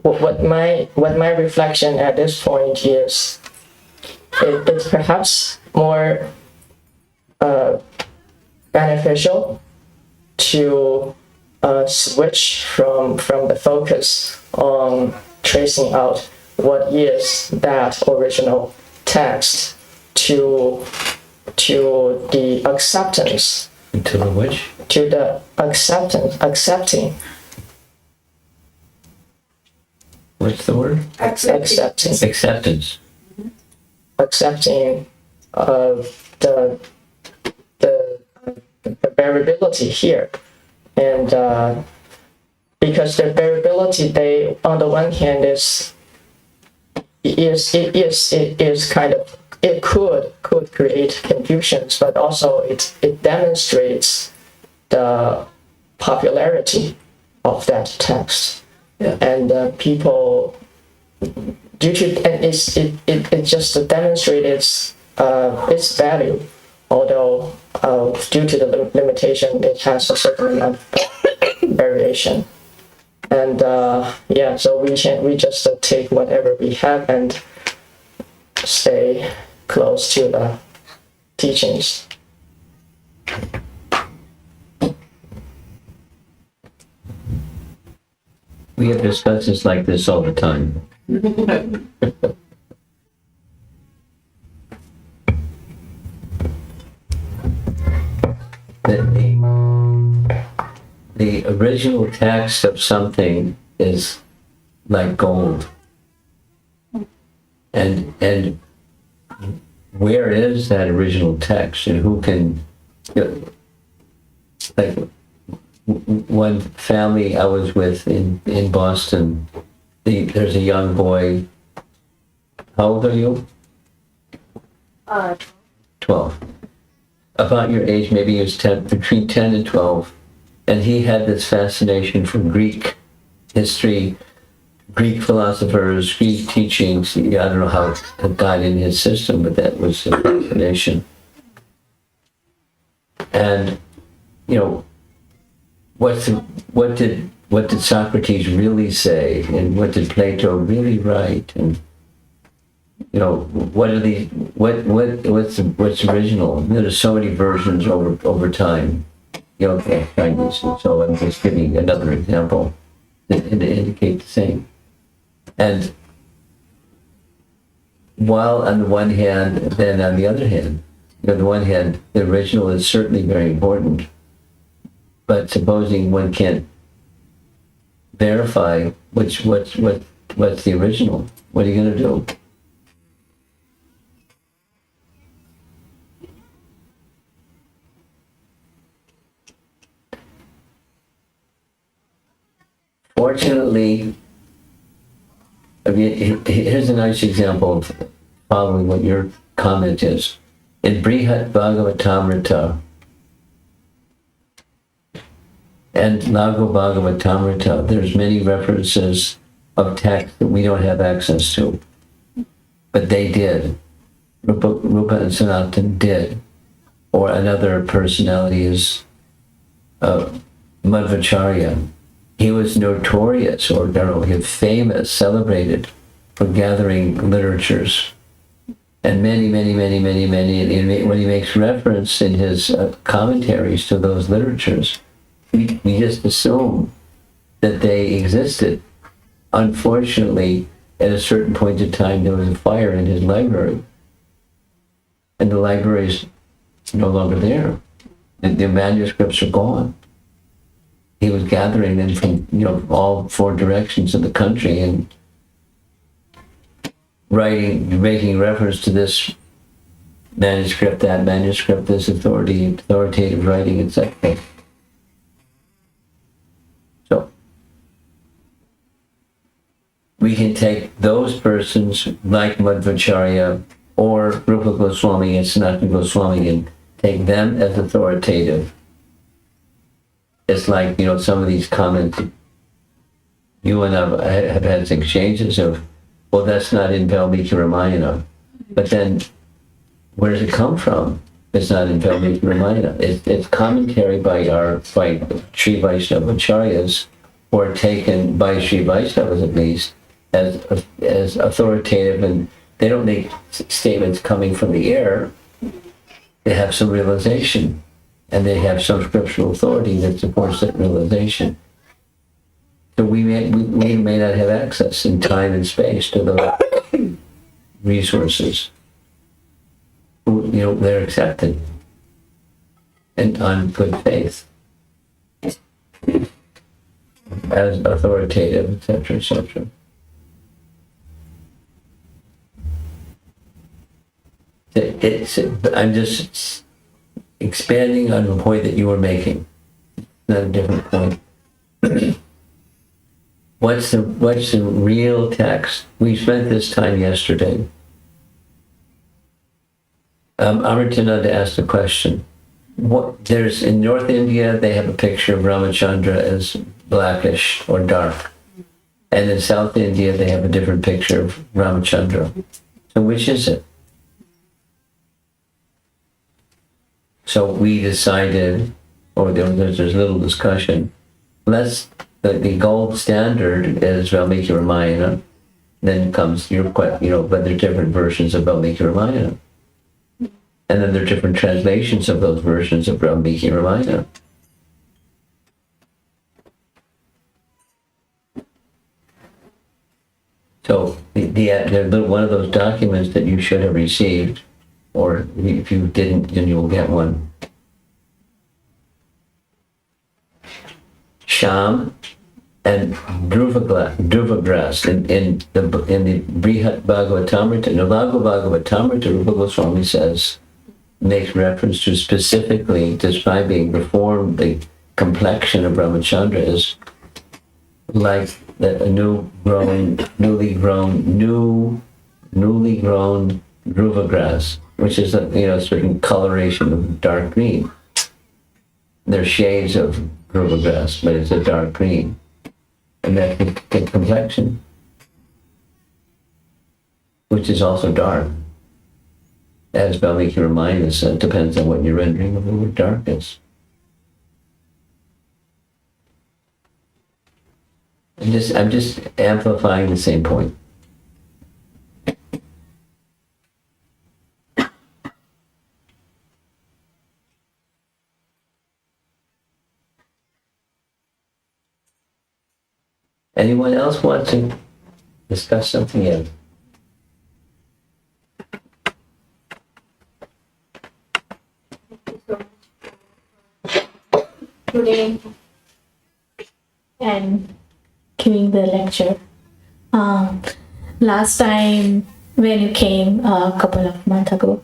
what my reflection at this point is, it's perhaps more beneficial to switch from the focus on tracing out what is that original text to the acceptance. To the which? To the accepting. What's the word? Accepting. Acceptance. Accepting the variability here, and because the variability, they on the one hand is kind of, it could create confusions, but also it demonstrates the popularity of that text. Yeah. And people, due to, and it just demonstrates its value, although due to the limitation, it has a certain amount of variation. And yeah, so we just take whatever we have and stay close to the teachings. We have discussions like this all the time. The original text of something is like gold. And where is that original text, and who can, like one family I was with in Boston, there's a young boy. How old are you? 12. About your age, maybe he was 10, between 10 and 12. And he had this fascination for Greek history, Greek philosophers, Greek teachings. I don't know how it got in his system, but that was a fascination. And, what did Socrates really say, and what did Plato really write, and what are the what's original? There's so many versions over time. Chinese. So I'm just giving another example to indicate the same. And while on the one hand, then on the other hand, on the one hand, the original is certainly very important. But supposing one can't verify what's the original, what are you going to do? Fortunately, here's a nice example of following what your comment is. In Brihat Bhagavatamrita and Laghu Bhagavatamrita, there's many references of text that we don't have access to. But they did. Rupa and Sanatan did. Or another personality is Madhvacharya. He was notorious, or famous, celebrated for gathering literatures. And many, when he makes reference in his commentaries to those literatures, we just assume that they existed. Unfortunately, at a certain point in time, there was a fire in his library. And the library is no longer there. The manuscripts are gone. He was gathering them from all four directions of the country and making reference to this manuscript, that manuscript, this authoritative writing, etc. So we can take those persons like Madhvacharya or Rupa Goswami and Sanatana Goswami and take them as authoritative. It's like, some of these comments, you and I have had exchanges of, well, that's not in Valmiki Ramayana. But then, where does it come from? It's not in Valmiki Ramayana. It's commentary by Sri Vaishnava Acharyas, or taken by Sri Vaishnavas at least, as authoritative, and they don't make statements coming from the air. They have some realization. And they have some scriptural authority that supports that realization. So we may not have access in time and space to those resources. They're accepted and on good faith as authoritative, etc., etc. I'm just expanding on the point that you were making, not a different point. What's the real text? We spent this time yesterday. Amartyananda asked a question. There's in North India, they have a picture of Ramachandra as blackish or dark, and in South India they have a different picture of Ramachandra. So which is it? So we decided, or there's little discussion, the gold standard is Valmiki Ramayana, then comes but there are different versions of Valmiki Ramayana. And then there are different translations of those versions of Valmiki Ramayana. So one of those documents that you should have received, or if you didn't, then you'll get one. Sham and Dhruva in the Brihat Bhagavatamrita, in the Bhagavatamrita, Rupa Goswami says, makes reference to specifically describing the form, the complexion of Ramachandra is like a newly grown Dhruva grass, which is a certain coloration of dark green. There's shades of Dhruva grass, but it's a dark green. And that's the complexion, which is also dark. As Valmiki reminds us, it depends on what you're rendering of the word dark is. I'm just amplifying the same point. Anyone else want to discuss something else? Today and giving the lecture. Last time when you came a couple of months ago,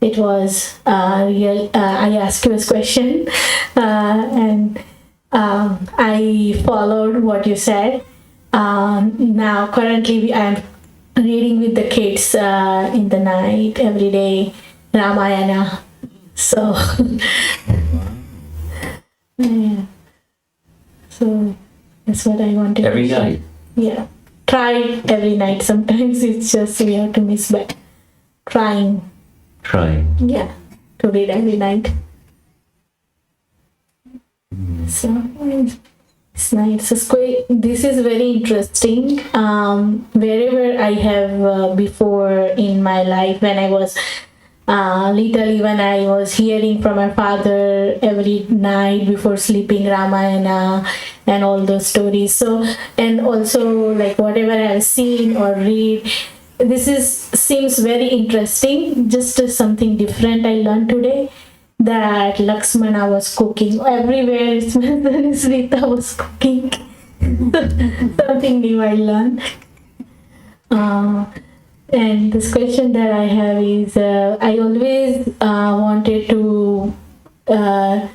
it was real. I asked you a question, and I followed what you said. Now currently I'm reading with the kids in the night every day Ramayana. So yeah. So that's what I wanted Every to share. night? Yeah. Try every night. Sometimes it's just we have to miss, but trying. Yeah. To read every night. So it's nice. It's quite, this is very interesting. Wherever I have before in my life, when I was little, even I was hearing from my father every night before sleeping Ramayana and all those stories. So, and also like whatever I've seen or read, seems very interesting. Just something different I learned today, that Laksmana was cooking. Everywhere Smrita was cooking. Something new I learned. And this question that I have is, I always wanted to, like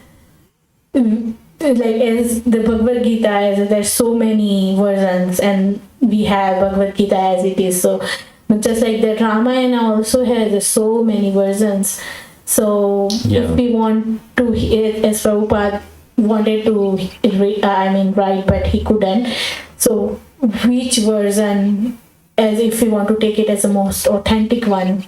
as the Bhagavad Gita, as there's so many versions, and we have Bhagavad Gita as it is. So, just like that, Ramayana also has so many versions. So, if we want to, as Prabhupada wanted to write, but he couldn't. So, which version, as if we want to take it as the most authentic one,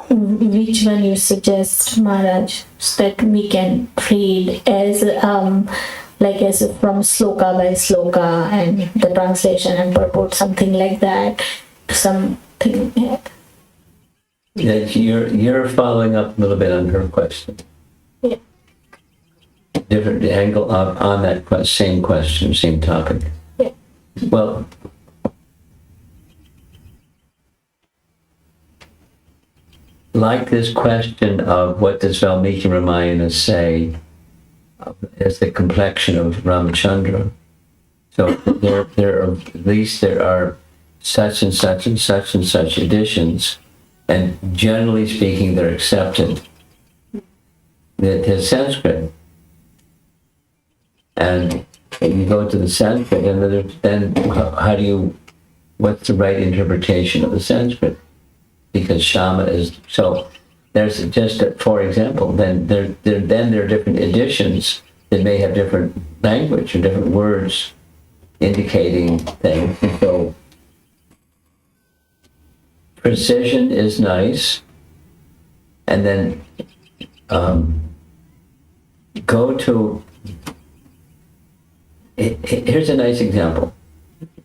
which one you suggest, Maharaj, so that we can read as like as from sloka by sloka, and the translation and purport, something like that, something. Yeah, you're following up a little bit on her question. Yeah. Different angle on that same question, same topic. Yeah. Well, like this question of what does Valmiki Ramayana say as the complexion of Ramachandra. So there are such and such and such and such editions, and generally speaking, they're accepted. There's Sanskrit, and you go to the Sanskrit, and then what's the right interpretation of the Sanskrit? Because Shama is, so there's just, for example, then there are different editions that may have different language or different words indicating things. So precision is nice, and then go to, here's a nice example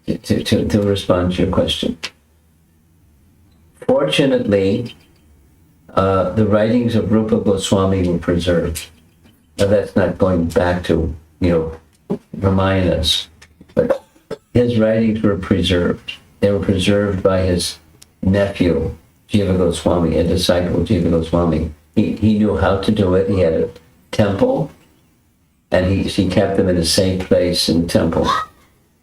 to respond to your question. Fortunately, the writings of Rupa Goswami were preserved. Now that's not going back to, Ramayanas, but his writings were preserved. They were preserved by his nephew, Jiva Goswami, a disciple of Jiva Goswami. He knew how to do it. He had a temple, and he kept them in a safe place in the temple.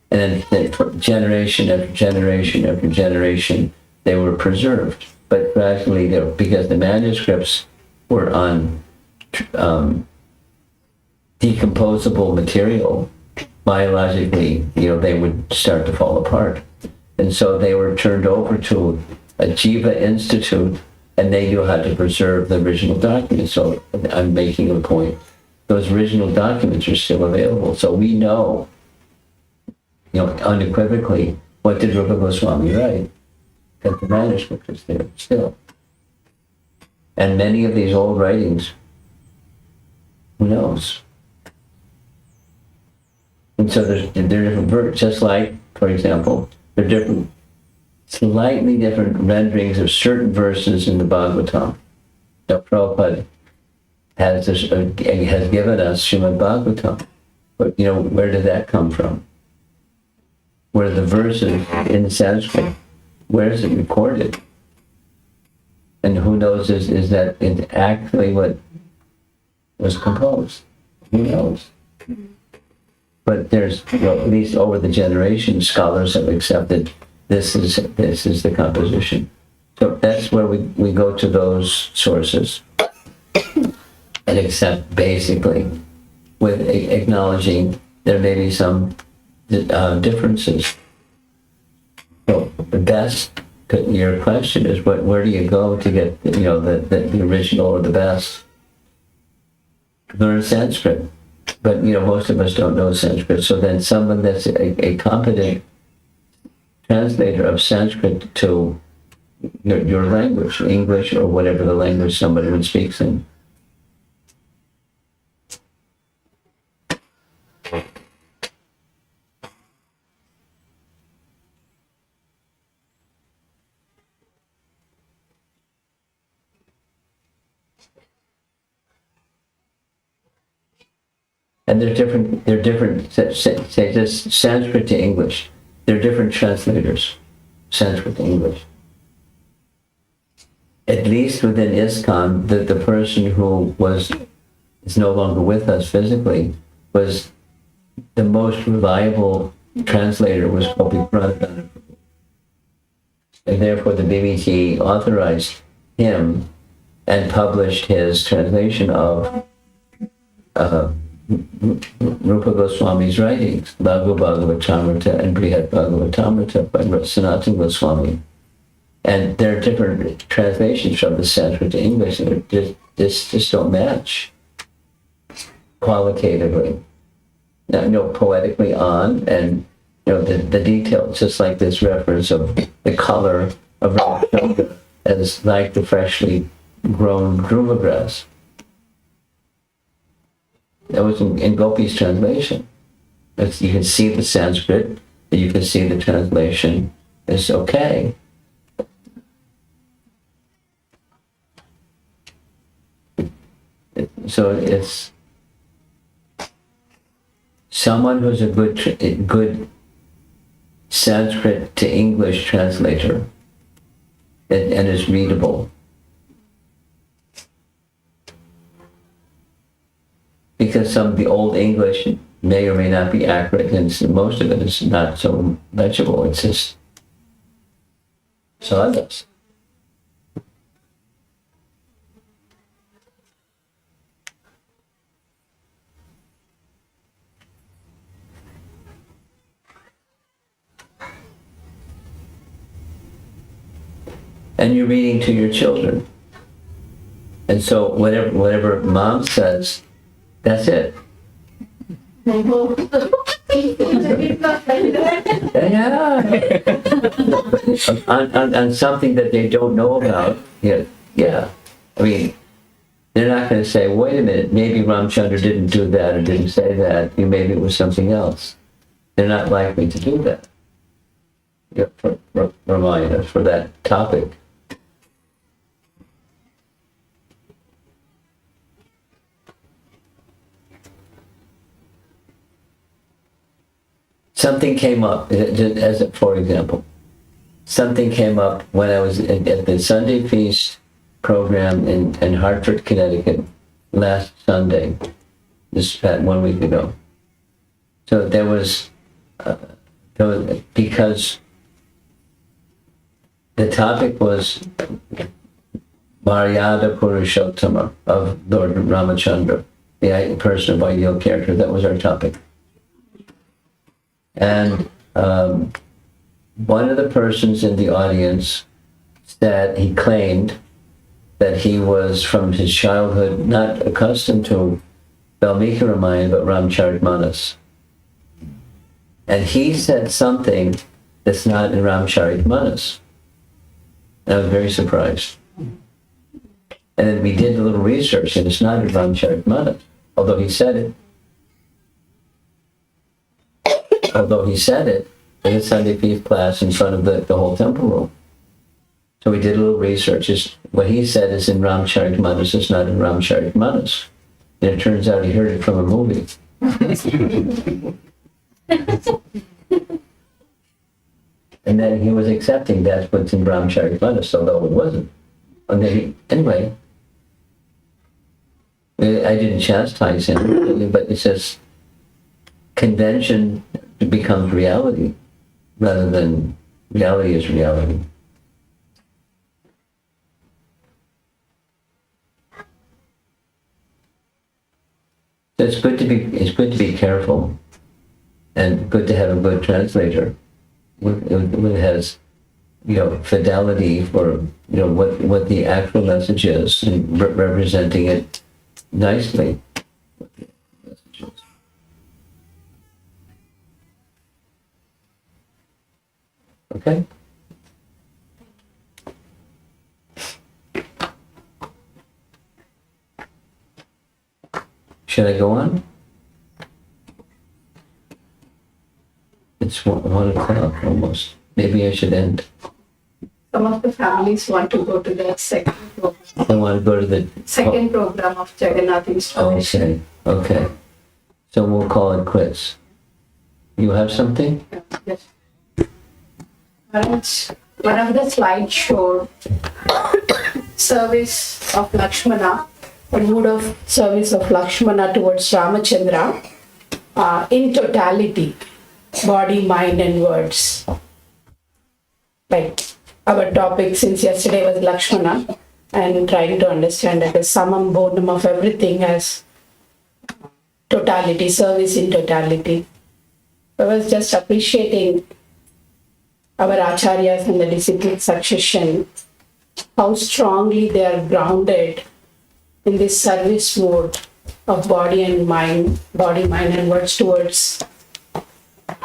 And then for generation after generation after generation, they were preserved. But gradually, because the manuscripts were on decomposable material, biologically, they would start to fall apart. And so they were turned over to a Jiva Institute, and they knew how to preserve the original documents. So I'm making a point. Those original documents are still available. So we know, unequivocally, what did Rupa Goswami write? That the manuscript is there still. And many of these old writings, who knows? And so they're different versions, just like, for example, they're different, slightly different renderings of certain verses in the Bhagavatam. Now, Prabhupada has given us Srimad Bhagavatam. But, where did that come from? Where the verses in Sanskrit, where is it recorded? And who knows, is that it's actually what was composed? Who knows? But there's, at least over the generations, scholars have accepted this is the composition. So that's where we go to those sources and accept, basically, with acknowledging there may be some differences. So the best, your question is, where do you go to get the original or the best? Learn Sanskrit. But, most of us don't know Sanskrit. So then someone that's a competent translator of Sanskrit to your language, English or whatever the language somebody speaks in. And they're different, say just Sanskrit to English. They're different translators, Sanskrit to English. At least within ISKCON, the person who is no longer with us physically, was the most reliable translator was Gopi Pradhan. And therefore the BBT authorized him and published his translation of Rupa Goswami's writings, Laghu Bhagavatamrita and Brihat Bhagavatamrita by Sanatana Goswami. And there are different translations from the Sanskrit to English, and they just don't match qualitatively. Now, poetically on, and the details, just like this reference of the color of Ramachandra as like the freshly grown dhruva grass. That was in Gopi's translation. You can see the Sanskrit, and you can see the translation is okay. So it's someone who's a good Sanskrit to English translator and is readable. Because some of the old English may or may not be accurate, and most of it is not so legible. It's just sawdust. And you're reading to your children. And so whatever mom says, that's it. Yeah. on something that they don't know about. Yeah. I mean, they're not going to say, wait a minute, maybe Ramchandra didn't do that or didn't say that. Maybe it was something else. They're not likely to do that. For Ramayana, for that topic. something came up, for example, something came up when I was at the Sunday Feast program in Hartford, Connecticut last Sunday, just 1 week ago. So there was because the topic was Maryada Purushottama of Lord Ramachandra, the person of ideal character. That was our topic. And one of the persons in the audience said he claimed that he was from his childhood not accustomed to Valmiki Ramayana but Ramcharitmanas. And he said something that's not in Ramcharitmanas. And I was very surprised. And then we did a little research, and it's not in Ramcharitmanas, although he said it. Although he said it in the Sunday Feast class in front of the whole temple room. So we did a little research. What he said is in Ramcharitmanas, it's not in Ramcharitmanas. And it turns out he heard it from a movie. And then he was accepting that's what's in Ramcharitmanas, although it wasn't. And then anyway, I didn't chastise him, but it says convention becomes reality rather than reality is reality. So it's good to be careful, and good to have a good translator who has, fidelity for, what the actual message is and representing it nicely. What the message is. Okay? Should I go on? It's 1:00 almost. Maybe I should end. Some of the families want to go to the second program. I want to go to the Second program of Jagannath installation. Okay. So we'll call it quits. You have something? Yes. One of the slides showed service of Lakshmana, the mood of service of Lakshmana towards Ramachandra in totality, body, mind, and words. Like our topic since yesterday was Lakshmana, and trying to understand that the summum bonum of everything as totality, service in totality. I was just appreciating our acharyas and the disciplined succession, how strongly they are grounded in this service mode of body, mind, and words towards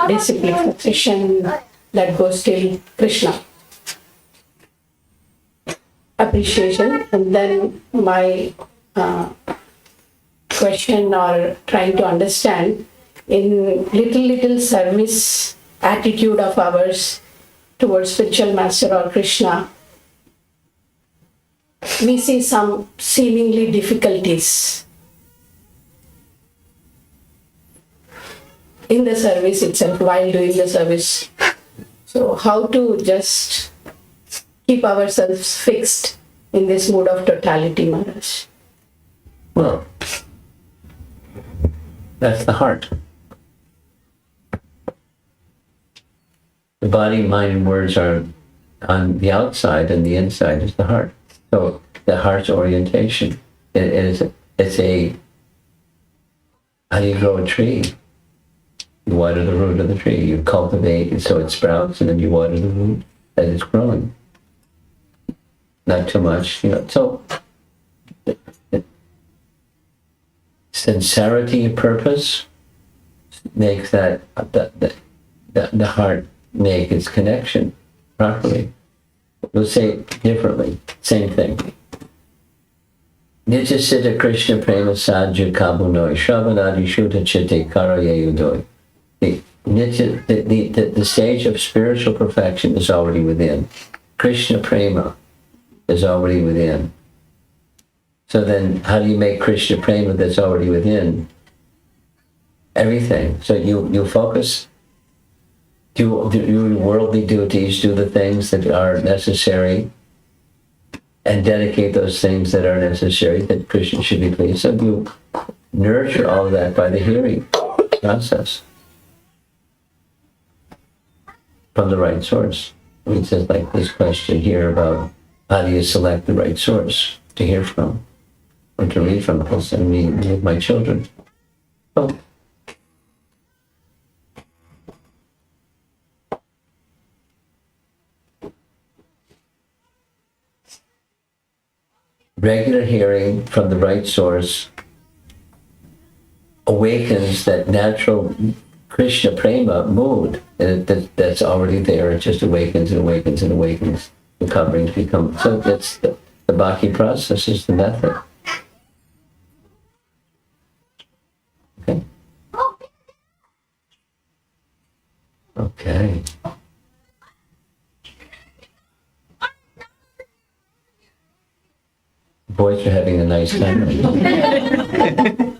disciplined succession that goes till Krishna. Appreciation. And then my question or trying to understand in little service attitude of ours towards spiritual master or Krishna, we see some seemingly difficulties in the service itself while doing the service. So how to just keep ourselves fixed in this mood of totality, Maharaj? Well, that's the heart. The body, mind, and words are on the outside, and the inside is the heart. So the heart's orientation it's how do you grow a tree? You water the root of the tree. You cultivate it so it sprouts, and then you water the root as it's growing. Not too much, So sincerity of purpose makes that the heart make its connection properly. We'll say it differently. Same thing. Nitya Siddha Krishna Prema Sadhya Kabunoi Shravanadi Shuddha Chitte Karayayudoi. The stage of spiritual perfection is already within. Krishna Prema is already within. So then how do you make Krishna Prema that's already within? Everything. So you focus do worldly duties, do the things that are necessary, and dedicate those things that are necessary that Krishna should be pleased. So you nurture all of that by the hearing process from the right source. I mean, it says like this question here about how do you select the right source to hear from or to read from? I'll send me with my children. Oh. Regular hearing from the right source awakens that natural Krishna prema mood that's already there. It just awakens and awakens and awakens. The coverings become, so that's the bhakti process is the method. Okay. Okay. Boys are having a nice time.